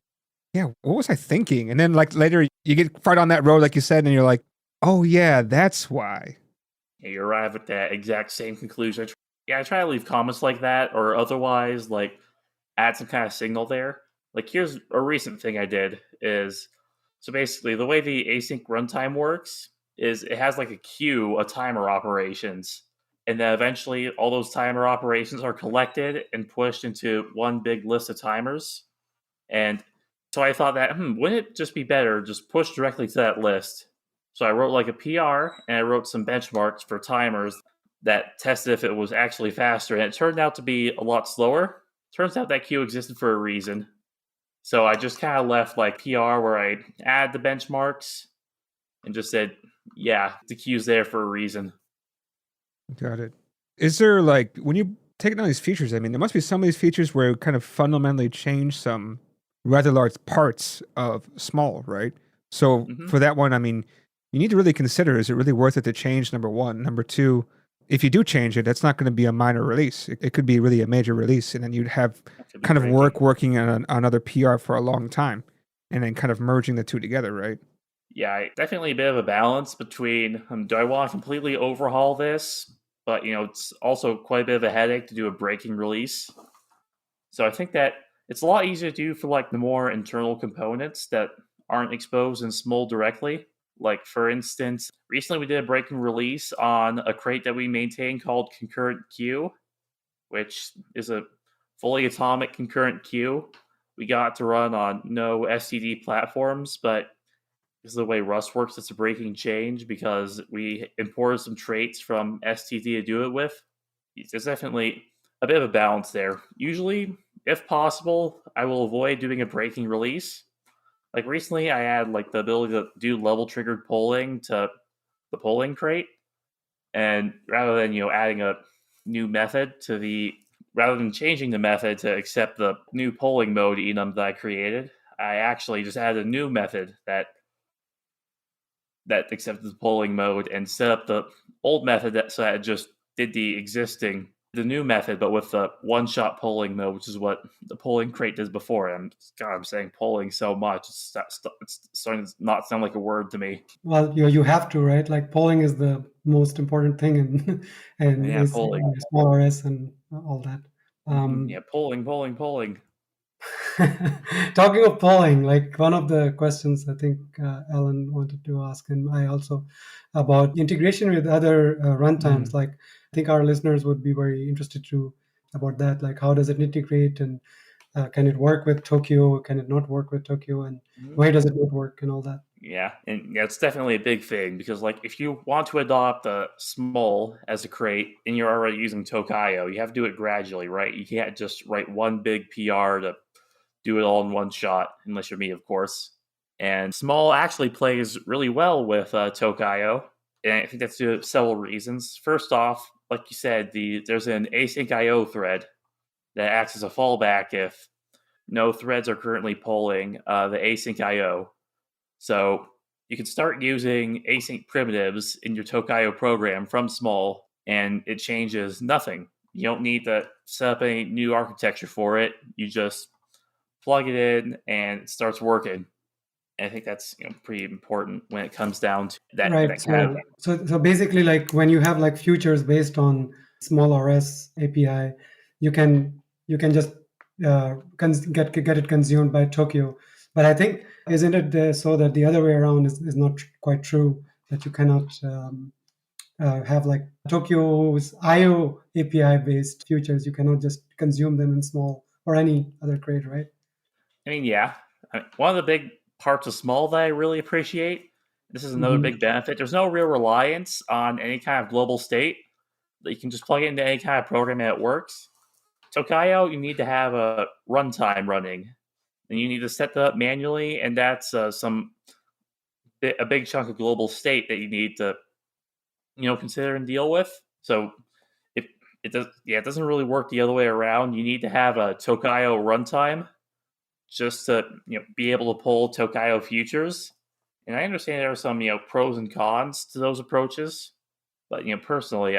yeah, what was I thinking? And then like later you get right on that road, like you said, and you're like, oh yeah, that's why. Yeah, you arrive at that exact same conclusion. I try to leave comments like that or otherwise like add some kind of signal there. Like here's a recent thing I did is, so basically the way the async runtime works is it has like a queue of timer operations. And then eventually all those timer operations are collected and pushed into one big list of timers. And so I thought that, wouldn't it just be better just push directly to that list? So I wrote like a PR and I wrote some benchmarks for timers that tested if it was actually faster. And it turned out to be a lot slower. Turns out that queue existed for a reason. So I just kind of left like PR where I add the benchmarks and just said, yeah, the queue's there for a reason. Got it. Is there like, when you take on these features, there must be some of these features where it kind of fundamentally change some rather large parts of smol, right? So for that one, you need to really consider, is it really worth it to change, number one? Number two, if you do change it, that's not going to be a minor release. It could be really a major release, and then you'd have That could be kind of breaking. working on another PR for a long time, and then kind of merging the two together, right? Yeah, definitely a bit of a balance between do I want to completely overhaul this, but it's also quite a bit of a headache to do a breaking release. So I think that it's a lot easier to do for like the more internal components that aren't exposed in smol directly. Like for instance, recently we did a breaking release on a crate that we maintain called Concurrent Queue, which is a fully atomic concurrent queue. We got to run on no STD platforms, but this is the way Rust works. It's a breaking change because we imported some traits from STD to do it with. There's definitely a bit of a balance there. Usually, if possible, I will avoid doing a breaking release. Like recently, I had like the ability to do level triggered polling to the polling crate, and rather than adding a new method to the rather than changing the method to accept the new polling mode enum that I created, I actually just added a new method that accepted the polling mode and set up the old method so that it just did the new method, but with the one-shot polling mode, which is what the polling crate does before. I'm saying polling so much, it's starting to not sound like a word to me. Well, you have to, right? Like polling is the most important thing in and Yeah, is polling. small RS and all that. Yeah, polling. Talking of polling, like one of the questions I think Alan wanted to ask, and I also about integration with other runtimes. Like I think our listeners would be very interested to about that. Like how does it integrate, and can it work with Tokio? Can it not work with Tokio? And why does it not work, and all that? Yeah, and it's definitely a big thing because, like, if you want to adopt a smol as a crate and you're already using Tokio, you have to do it gradually, right? You can't just write one big PR to do it all in one shot, unless you're me, of course. And smol actually plays really well with Tokio, and I think that's due to several reasons. First off, like you said, there's an async IO thread that acts as a fallback if no threads are currently polling the async IO. So you can start using async primitives in your Tokio program from smol, and it changes nothing. You don't need to set up any new architecture for it. You just plug it in, and it starts working. And I think that's pretty important when it comes down to that. Right. That kind of So basically, like when you have like futures based on small RS API, you can just get it consumed by Tokio. But I think isn't it so that the other way around is not quite true, that you cannot have like Tokyo's IO API based futures. You cannot just consume them in small or any other crate, right? I mean, yeah. One of the big parts of smol that I really appreciate. This is another Mhm. big benefit. There's no real reliance on any kind of global state. You can just plug it into any kind of program and it works. Tokio, you need to have a runtime running, and you need to set that up manually, and that's a big chunk of global state that you need to consider and deal with. So if it doesn't really work the other way around. You need to have a Tokio runtime just to be able to pull Tokio futures. And I understand there are some pros and cons to those approaches, but personally,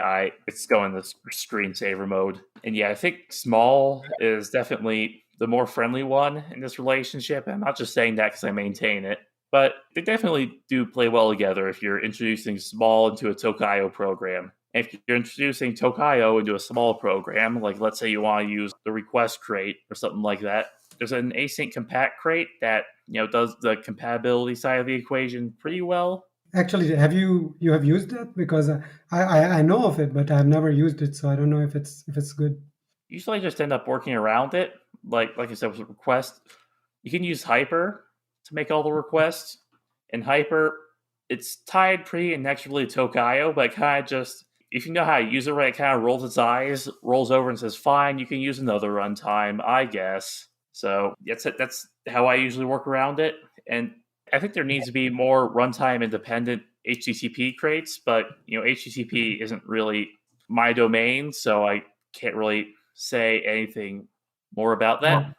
it's going the screensaver mode. And yeah, I think smol is definitely the more friendly one in this relationship. I'm not just saying that because I maintain it, but they definitely do play well together if you're introducing smol into a Tokio program. And if you're introducing Tokio into a smol program, like let's say you want to use the request crate or something like that, there's an async compat crate that does the compatibility side of the equation pretty well. Actually, have used that? Because I know of it, but I've never used it, so I don't know if it's good. Usually I just end up working around it. Like I said, with request, you can use Hyper to make all the requests. And Hyper, it's tied pretty inexorably to Tokio, but kind of just, if you know how to use it right, it kind of rolls its eyes, rolls over and says, fine, you can use another runtime, I guess. So that's how I usually work around it. And I think there needs to be more runtime independent HTTP crates, but HTTP isn't really my domain, so I can't really say anything more about that.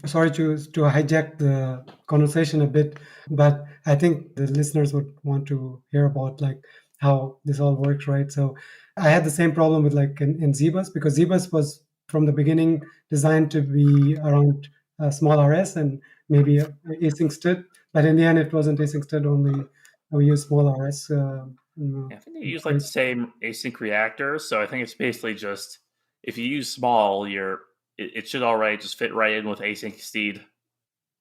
Sorry to hijack the conversation a bit, but I think the listeners would want to hear about like how this all works, right? So I had the same problem with like in ZBus, because ZBus was from the beginning designed to be around small RS and maybe async std, but in the end it wasn't async std, only we use small RS. Yeah, I think they use like the Traits. same async reactors, so I think it's basically just if you use small, it should already just fit right in with async steed.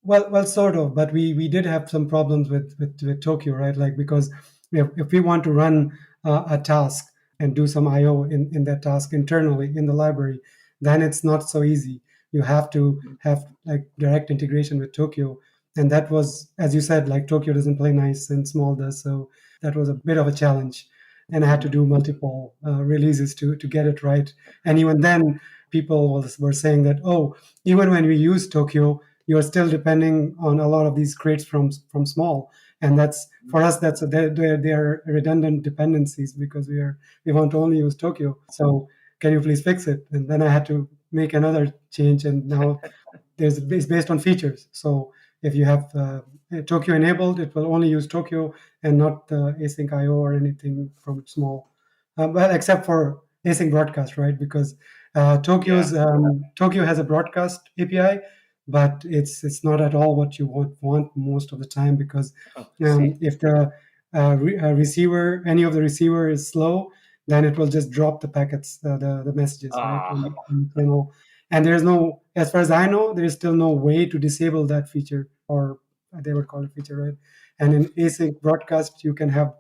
Well, sort of, but we did have some problems with Tokyo, right? Like because if we want to run a task and do some I/O in that task internally in the library, then it's not so easy. You have to have like direct integration with Tokyo, and that was, as you said, like Tokyo doesn't play nice and small does, so that was a bit of a challenge, and I had to do multiple releases to get it right. And even then, people were saying that, oh, even when we use Tokyo, you're still depending on a lot of these crates from small, and that's for us, that's they're redundant dependencies, because we want to only use Tokyo. So can you please fix it? And then I had to make another change, and now it's based on features. So if you have Tokyo enabled, it will only use Tokyo and not async IO or anything from small. Well, except for async broadcast, right? Because Tokyo has a broadcast API, but it's not at all what you want most of the time, because Oh, I see. if the receiver, any of the receiver is slow, then it will just drop the packets, the messages, right? Ah, And there's no, as far as I know, there's still no way to disable that feature, or they would call it feature, right? And in async broadcast, you can have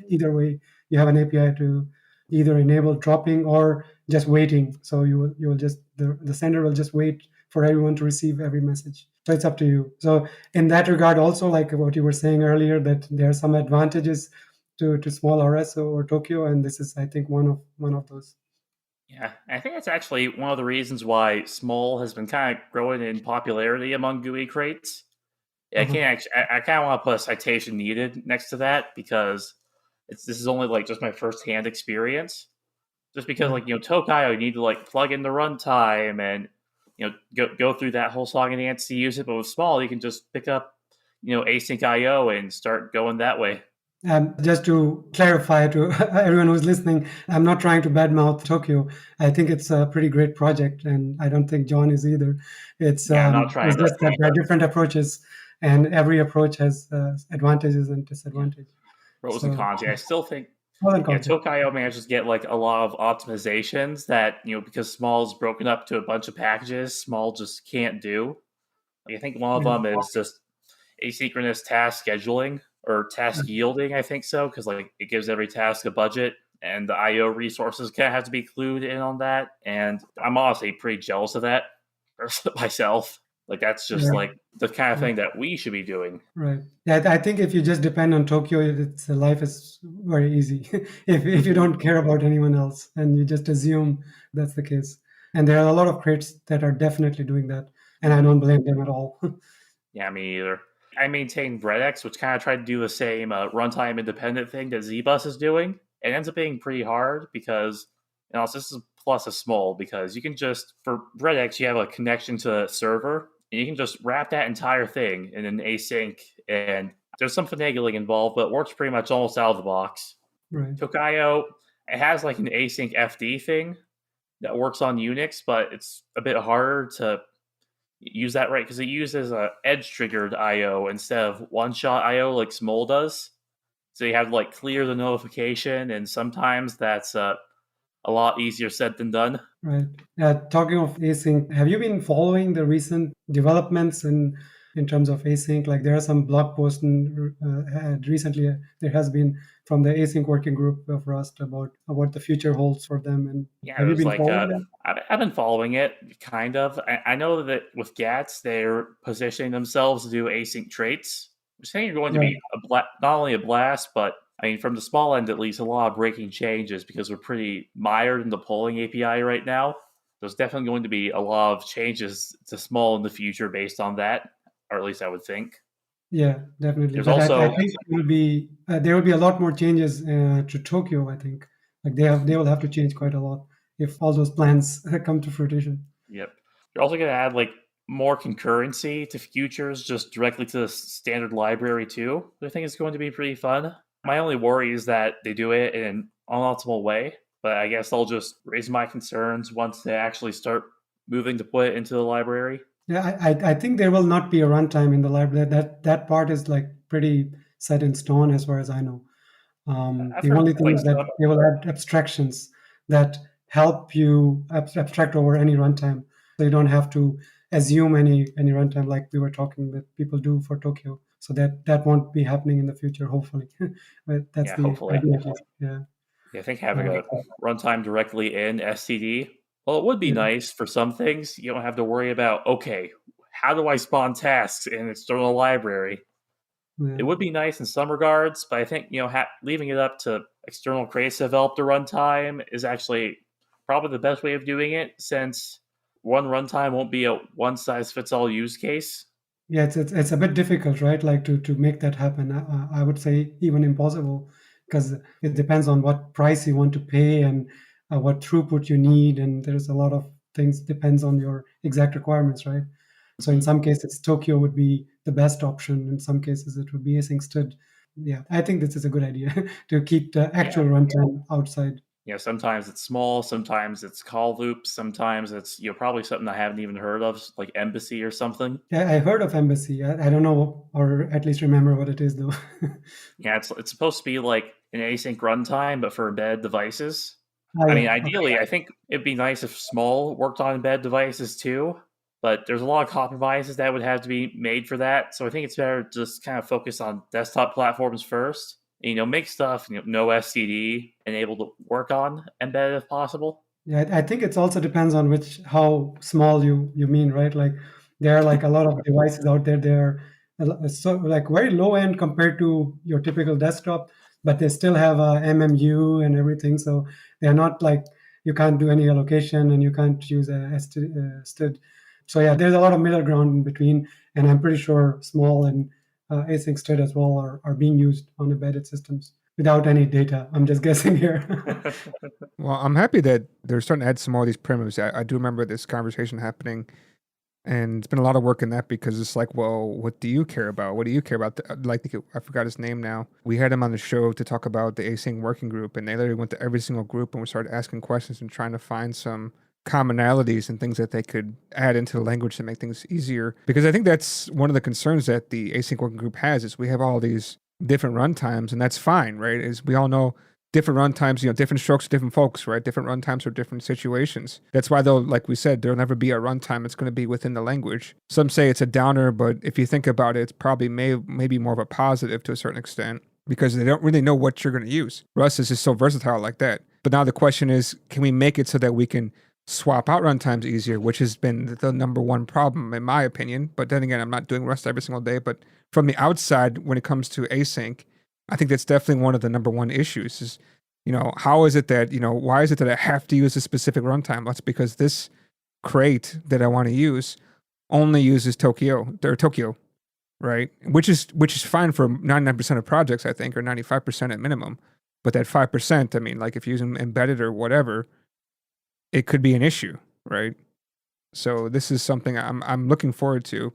either way. You have an API to either enable dropping or just waiting. So you will just the sender will just wait for everyone to receive every message. So it's up to you. So in that regard, also like what you were saying earlier, that there are some advantages to small RS or Tokyo, and this is, I think, one of those. yeah. I think that's actually one of the reasons why small has been kind of growing in popularity among GUI crates. I Uh-huh. can't actually. I kind of want to put a citation needed next to that because this is only like just my first hand experience. Just because Right. like Tokio, you need to like plug in the runtime and go through that whole song and dance to use it. But with small, you can just pick up async IO and start going that way. Just to clarify to everyone who's listening, I'm not trying to badmouth Tokyo. I think it's a pretty great project, and I don't think John is either. Yeah, I'm not It's trying to. just that there are different approaches, and every approach has advantages and Yeah, disadvantages. pros and So, cons. Yeah, I still think pros and yeah, cons. Yeah. Tokio manages to get like a lot of optimizations that because small is broken up to a bunch of packages, small just can't do. Like, I think one of Yeah. them is just asynchronous task scheduling or task yielding. I think so because like it gives every task a budget, and the IO resources kind of have to be clued in on that. And I'm honestly pretty jealous of that myself. Like that's just Yeah. like the kind of Yeah. thing that we should be doing. Right. Yeah, I think if you just depend on Tokyo, it's life is very easy. If you don't care about anyone else and you just assume that's the case. And there are a lot of crates that are definitely doing that, and I Mhm. don't blame them at all. Yeah, me either. I maintain Bredex, which kind of tried to do the same runtime independent thing that ZBus is doing. It ends up being pretty hard because, this is plus a small because you can just, for Bredex, you have a connection to a server, and you can just wrap that entire thing in an async, and there's some finagling involved, but it works pretty much almost out of the box. Right. Tokio, it has like an async FD thing that works on Unix, but it's a bit harder to use that right because it uses a edge triggered IO instead of one shot IO like smol does. So you have to like clear the notification, and sometimes that's a lot easier said than done. Right. Talking of async, have you been following the recent developments in terms of async? Like there are some blog posts recently. There has been from the async working group of Rust about what the future holds for them. And Yeah, have it you was been like following them? I've been following it kind of. I know that with GATS they're positioning themselves to do async traits, which I think are going to Right. be not only a blast, but I mean from the small end at least, a lot of breaking changes because we're pretty mired in the polling API right now. There's definitely going to be a lot of changes to small in the future based on that, or at least I would think. Yeah, definitely. There's But I also think there will be a lot more changes to Tokyo. I think like they will have to change quite a lot if all those plans come to fruition. yep. You're also going to add like more concurrency to futures just directly to the standard library too. I think it's going to be pretty fun. My only worry is that they do it in an unoptimal way, but I guess I'll just raise my concerns once they actually start moving to put it into the library. Yeah, I think there will not be a runtime in the library. That part is like pretty set in stone as far as I know. I've The heard only thing like is that they will add abstractions that help you abstract over any runtime, so you don't have to assume any runtime like we were talking that people do for Tokyo. So that won't be happening in the future, hopefully. But that's yeah, the hopefully. idea, at least. Yeah. I think having Uh, a runtime directly in STD, well, it would be yeah. nice for some things. You don't have to worry about, okay, how do I spawn tasks in external library? Yeah. It would be nice in some regards, but I think leaving it up to external crates to develop the runtime is actually probably the best way of doing it, since one runtime won't be a one size fits all use case. Yeah, it's a bit difficult, right? Like to make that happen. I would say even impossible, because it depends on what price you want to pay and what throughput you need, and there's a lot of things depends on your exact requirements, right? So in some cases, Tokyo would be the best option. In some cases, it would be async. Yeah, I think this is a good idea to keep the actual runtime outside. Sometimes it's small, sometimes it's call loops, sometimes it's probably something I haven't even heard of, like Embassy or something. Yeah, I heard of Embassy. I don't know, or at least remember what it is, though. Yeah, it's supposed to be like an async runtime, but for embedded devices. Ah, I mean, yeah, okay. ideally, I think it'd be nice if smol worked on embedded devices too, but there's a lot of compromises that would have to be made for that. So I think it's better to just kind of focus on desktop platforms first. Make stuff no STD and able to work on embedded if possible. Yeah, I think it also depends on how small you mean, right? Like there are like a lot of devices out there. They're so like very low end compared to your typical desktop, but they still have a MMU and everything. So they're not like you can't do any allocation and you can't use a STD. So yeah, there's a lot of middle ground in between, and I'm pretty sure small and async STD as well are being used on embedded systems without any data. I'm just guessing here. Well, I'm happy that they're starting to add some more of these primitives. I do remember this conversation happening, and it's been a lot of work in that because it's like, well, what do you care about? What do you care about? I forgot his name now. We had him on the show to talk about the async working group, and they literally went to every single group and we started asking questions and trying to find some commonalities and things that they could add into the language to make things easier. Because I think that's one of the concerns that the async working group has is we have all these different runtimes, and that's fine, right? As we all know, different runtimes, different strokes, different folks, right? Different runtimes for different situations. That's why, though, like we said, there'll never be a runtime. It's going to be within the language. Some say it's a downer, but if you think about it, it's probably maybe more of a positive to a certain extent because they don't really know what you're going to use. Rust is just so versatile like that. But now the question is, can we make it so that we can swap out runtimes easier, which has been the number one problem, in my opinion. But then again, I'm not doing Rust every single day. But from the outside, when it comes to async, I think that's definitely one of the number one issues is, how is it that, why is it that I have to use a specific runtime? That's because this crate that I want to use only uses Tokio, right? Which is fine for 99% of projects, I think, or 95% at minimum. But that 5%, I mean, like if you're using embedded or whatever, it could be an issue, right? So this is something I'm looking forward to.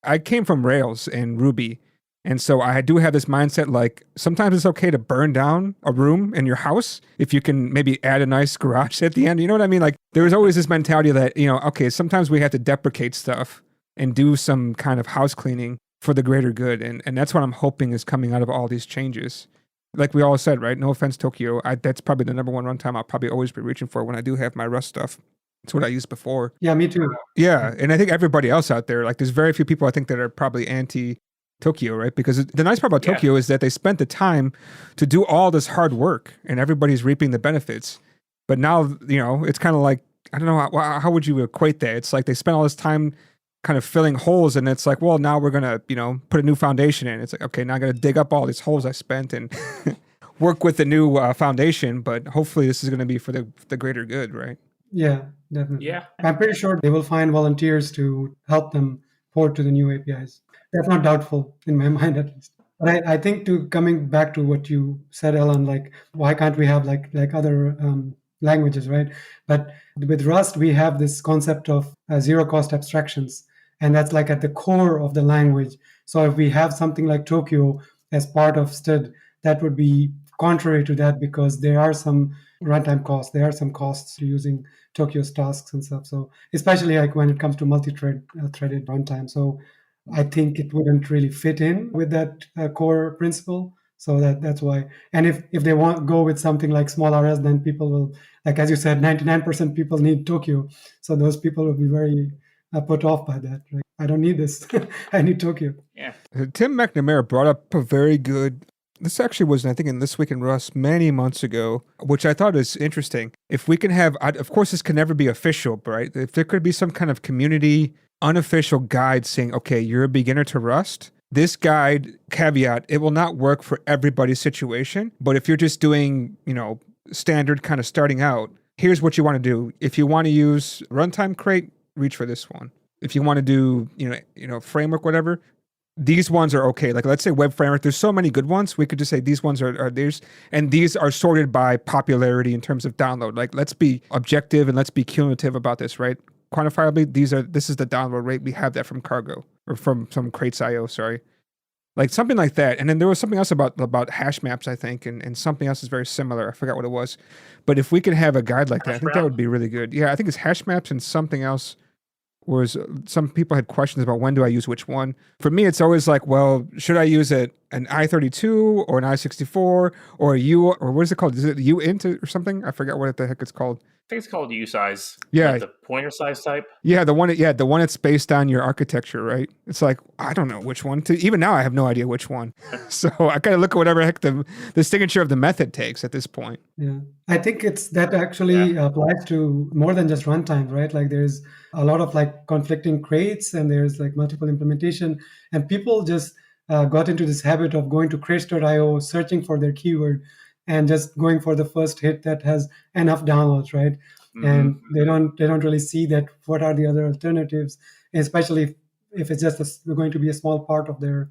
I came from Rails and Ruby, and so I do have this mindset like sometimes it's okay to burn down a room in your house if you can maybe add a nice garage at the end. You know what I mean? Like there was always this mentality that, okay, sometimes we have to deprecate stuff and do some kind of house cleaning for the greater good. And that's what I'm hoping is coming out of all these changes. Like we all said, right? No offense, Tokio. That's probably the number one runtime I'll probably always be reaching for when I do have my Rust stuff. It's what I used before. Yeah, me too. Yeah, and I think everybody else out there, like there's very few people I think that are probably anti-Tokio, right? Because the nice part about Tokio is that they spent the time to do all this hard work and everybody's reaping the benefits. But now, it's kind of like, I don't know, how would you equate that? It's like they spent all this time kind of filling holes and it's like, well, now we're going to, put a new foundation in. It's like, okay, now I got to dig up all these holes I spent and work with the new foundation. But hopefully this is going to be for the greater good, right? Yeah, definitely. Yeah. I'm pretty sure they will find volunteers to help them port to the new APIs. That's not doubtful in my mind, at least. But I think coming back to what you said, Ellen, like why can't we have like other languages, right? But with Rust, we have this concept of zero cost abstractions. And that's like at the core of the language. So if we have something like Tokio as part of STD, that would be contrary to that, because there are some runtime costs. There are some costs to using Tokyo's tasks and stuff. So especially like when it comes to threaded runtime. So I think it wouldn't really fit in with that core principle. So that's why. And if they want go with something like small RS, then people will, like as you said, 99% people need Tokyo. So those people will be very put off by that. Like, I don't need this. I need Tokyo. Yeah. Tim McNamara brought up a very good. This actually was, I think, in This Week in Rust many months ago, which I thought is interesting. If we can have, of course, this can never be official, right? If there could be some kind of community unofficial guide saying, okay, you're a beginner to Rust. This guide, caveat, it will not work for everybody's situation. But if you're just doing, standard kind of starting out, here's what you want to do. If you want to use runtime crate, reach for this one. If you want to do, framework, whatever, these ones are okay. Like, let's say web framework, there's so many good ones. We could just say these ones are theirs. And these are sorted by popularity in terms of download. Like, let's be objective and let's be cumulative about this, right? Quantifiably, this is the download rate. We have that from Cargo or from some Crates.io, sorry. Like something like that. And then there was something else about hash maps, I think, and something else is very similar. I forgot what it was. But if we could have a guide like that, I think that would be really good. Yeah, I think it's hash maps and something else. Was some people had questions about when do I use which one. For me, it's always like, well, should I use an I32 or an I64 or a U, or what is it called? Is it uint or something? I forgot what the heck it's called. I think it's called usize. Yeah. Like the pointer size type. Yeah, the one that's based on your architecture, right? It's like, I don't know which one to, even now I have no idea which one. So I gotta look at whatever heck the signature of the method takes at this point. Yeah. I think that actually applies to more than just runtime, right? Like there's a lot of like conflicting crates and there's like multiple implementation, and people just got into this habit of going to crates.io, searching for their keyword and just going for the first hit that has enough downloads, right? Mm-hmm. And they don't really see that what are the other alternatives, especially if it's just going to be a small part of their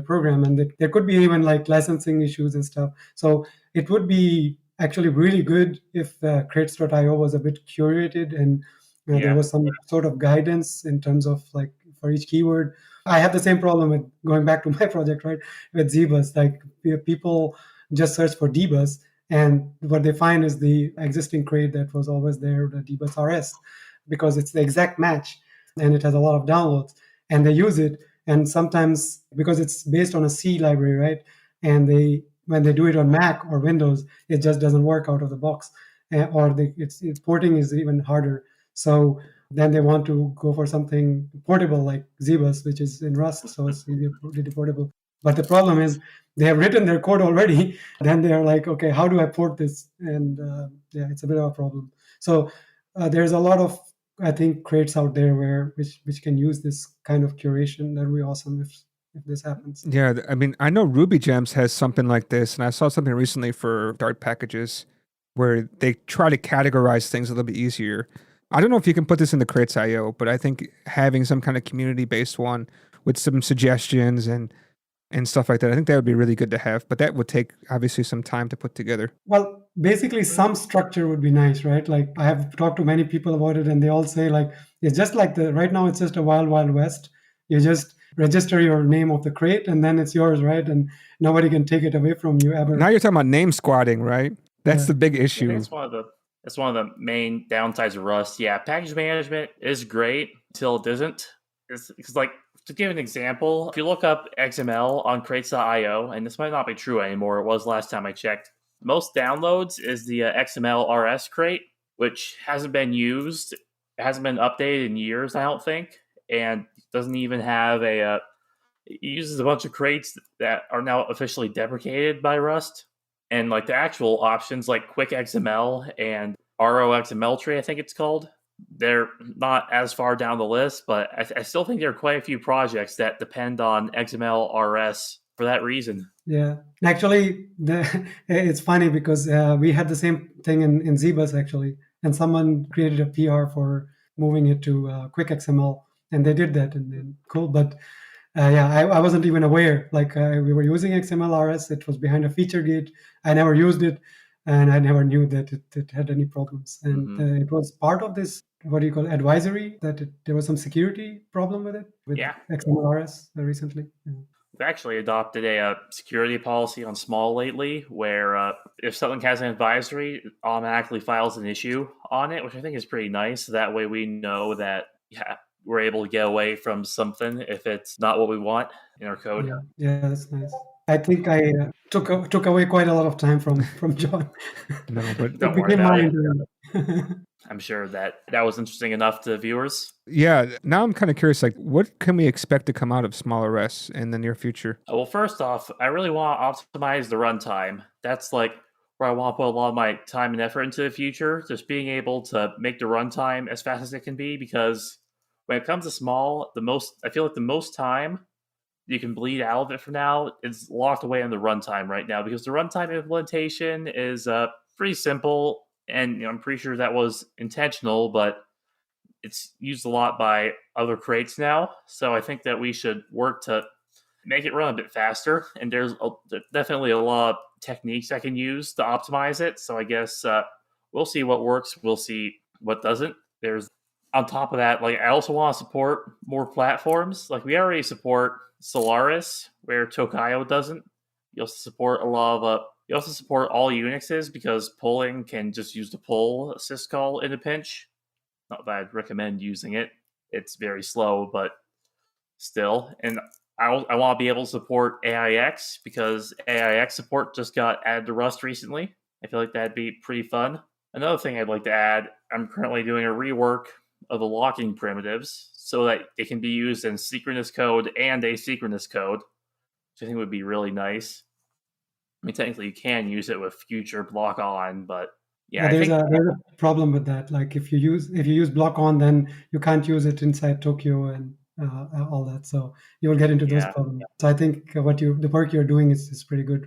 program, and there could be even like licensing issues and stuff. So it would be actually really good if crates.io was a bit curated and there was some sort of guidance in terms of like for each keyword. I have the same problem with going back to my project, right? With ZBus, like people just search for dbus, and what they find is the existing crate that was always there, the dbus RS, because it's the exact match and it has a lot of downloads, and they use it. And sometimes because it's based on a C library, right? And when they do it on Mac or Windows, it just doesn't work out of the box, or its porting is even harder. So then they want to go for something portable like ZBus, which is in Rust, so it's really portable. But the problem is they have written their code already. Then they're like, okay, how do I port this? And it's a bit of a problem. So there's a lot of, I think, crates out there which can use this kind of curation. That would be awesome if this happens. Yeah, I mean, I know Ruby Gems has something like this, and I saw something recently for Dart packages where they try to categorize things a little bit easier. I don't know if you can put this in the Crates.io, but I think having some kind of community-based one with some suggestions and stuff like that, I think that would be really good to have. But that would take, obviously, some time to put together. Well, basically, some structure would be nice, right? Like, I have talked to many people about it, and they all say, like, it's just like right now, it's just a wild, wild west. You just register your name of the crate, and then it's yours, right? And nobody can take it away from you ever. Now you're talking about name squatting, right? That's the big issue. That's one of the main downsides of Rust. Yeah, package management is great until it isn't. It's like, to give an example, if you look up XML on crates.io, and this might not be true anymore, it was last time I checked, most downloads is the XML RS crate, which hasn't been used, it hasn't been updated in years, I don't think, and doesn't even have it uses a bunch of crates that are now officially deprecated by Rust. And like the actual options like Quick XML and ROXML tree, I think it's called, they're not as far down the list, but I still think there are quite a few projects that depend on XML RS for that reason. Yeah, actually, it's funny because we had the same thing in ZBus actually, and someone created a PR for moving it to Quick XML, and they did that, and cool. But I wasn't even aware. Like we were using XML RS, it was behind a feature gate. I never used it, and I never knew that it had any problems. And it was part of this what do you call it, advisory that there was some security problem with it with Yeah. XMLRS recently. Yeah. We've actually adopted a security policy on smol lately where if something has an advisory, it automatically files an issue on it, which I think is pretty nice. That way we know that, we're able to get away from something if it's not what we want in our code. Yeah, that's nice. I think I took away quite a lot of time from John. No, but It Don't worry became about my it. interview. I'm sure that was interesting enough to viewers. yeah, now I'm kind of curious, like, what can we expect to come out of smol in the near future? Well, first off, I really want to optimize the runtime. That's like where I want to put a lot of my time and effort into the future. Just being able to make the runtime as fast as it can be, because when it comes to smol, I feel like the most time you can bleed out of it for now is locked away in the runtime right now, because the runtime implementation is pretty simple, and I'm pretty sure that was intentional, but it's used a lot by other crates now. So I think that we should work to make it run a bit faster. And there's definitely a lot of techniques I can use to optimize it. So I guess we'll see what works. We'll see what doesn't. There's on top of that, like, I also want to support more platforms. Like, we already support Solaris, where Tokio doesn't. You also support you also support all Unixes, because polling can just use the poll syscall in a pinch. Not that I'd recommend using it. It's very slow, but still. And I want to be able to support AIX, because AIX support just got added to Rust recently. I feel like that'd be pretty fun. Another thing I'd like to add, I'm currently doing a rework of the locking primitives so that it can be used in synchronous code and asynchronous code, which I think would be really nice. I mean, technically you can use it with future block on, but yeah, there's a problem with that. Like, if you use block on, then you can't use it inside Tokio and all that. So you will get into those problems. So I think the work you're doing is pretty good.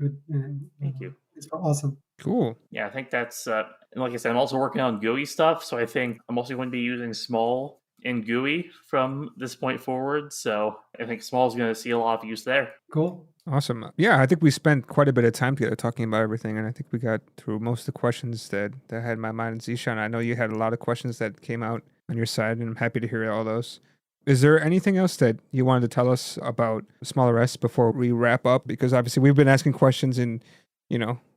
Thank you. It's awesome. Cool. Yeah, I think that's and like I said, I'm also working on GUI stuff, so I think I'm also going to be using smol in GUI from this point forward. So I think smol is going to see a lot of use there. Cool. Awesome. Yeah, I think we spent quite a bit of time together talking about everything, and I think we got through most of the questions that I had in my mind. And Zishan, I know you had a lot of questions that came out on your side, and I'm happy to hear all those. Is there anything else that you wanted to tell us about smol before we wrap up? Because obviously we've been asking questions, and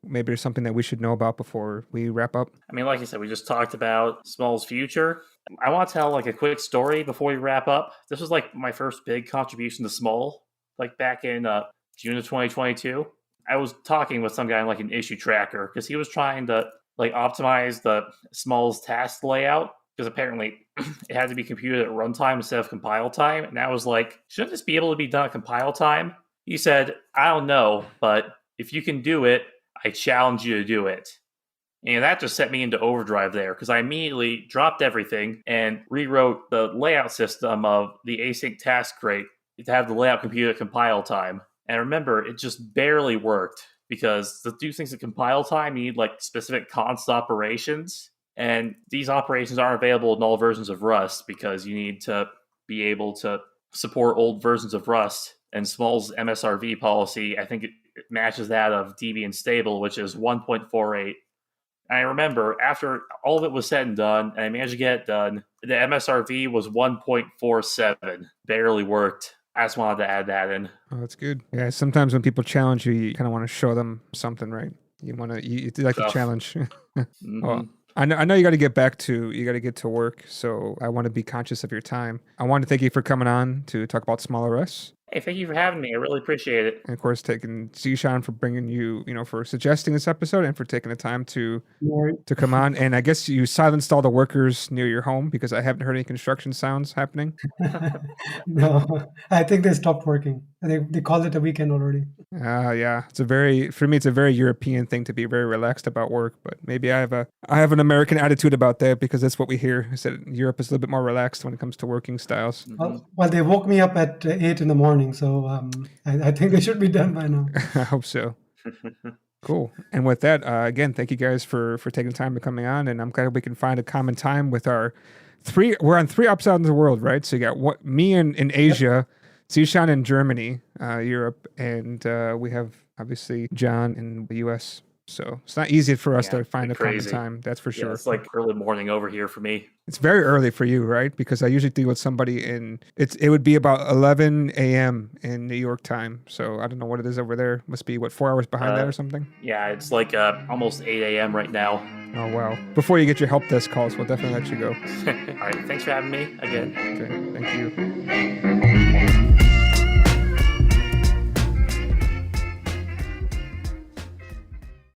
maybe there's something that we should know about before we wrap up. I mean, like I said, we just talked about smol's future. I want to tell like a quick story before we wrap up. This was like my first big contribution to smol, like back in June of 2022. I was talking with some guy in like an issue tracker, because he was trying to like optimize the smol's task layout, because apparently it had to be computed at runtime instead of compile time. And I was like, shouldn't this be able to be done at compile time? He said, I don't know, but if you can do it, I challenge you to do it. And that just set me into overdrive there, because I immediately dropped everything and rewrote the layout system of the async task crate to have the layout computed at compile time. And remember, it just barely worked, because to do things at compile time, you need like specific const operations. And these operations aren't available in all versions of Rust, because you need to be able to support old versions of Rust. And smol's MSRV policy, I think it matches that of Debian stable, which is 1.48. And I remember after all of it was said and done, and I managed to get it done, the MSRV was 1.47. Barely worked. I just wanted to add that in. Oh, that's good. Yeah, sometimes when people challenge you, you kind of want to show them something, right? You like the challenge. Mm-hmm. Well, I know you got to get to work, so I want to be conscious of your time. I want to thank you for coming on to talk about smol. Hey, thank you for having me. I really appreciate it. And of course, taking Zishan for bringing for suggesting this episode and for taking the time to come on. And I guess you silenced all the workers near your home, because I haven't heard any construction sounds happening. No, I think they stopped working. They called it a weekend already. Yeah, it's a very European thing to be very relaxed about work. But maybe I have an American attitude about that, because that's what we hear. I said Europe is a little bit more relaxed when it comes to working styles. Well, they woke me up at 8 in the morning, so I think they should be done by now. I hope so. Cool. And with that, again, thank you guys for taking the time to coming on, and I'm glad we can find a common time with our we're on three upsides of the world, right? So you got me in Asia, Zishan in Germany, Europe, and we have obviously John in the US. So it's not easy for us Yeah, to find a common crazy. time. That's for Yeah, sure. it's like early morning over here for me. It's very early for you, right? Because I usually deal with somebody it would be about 11 a.m. in New York time. So I don't know what it is over there. Must be 4 hours behind that or something. Yeah, it's like almost 8 a.m. right now. Oh wow! Before you get your help desk calls, we'll definitely let you go. All right, thanks for having me again. Okay, thank you.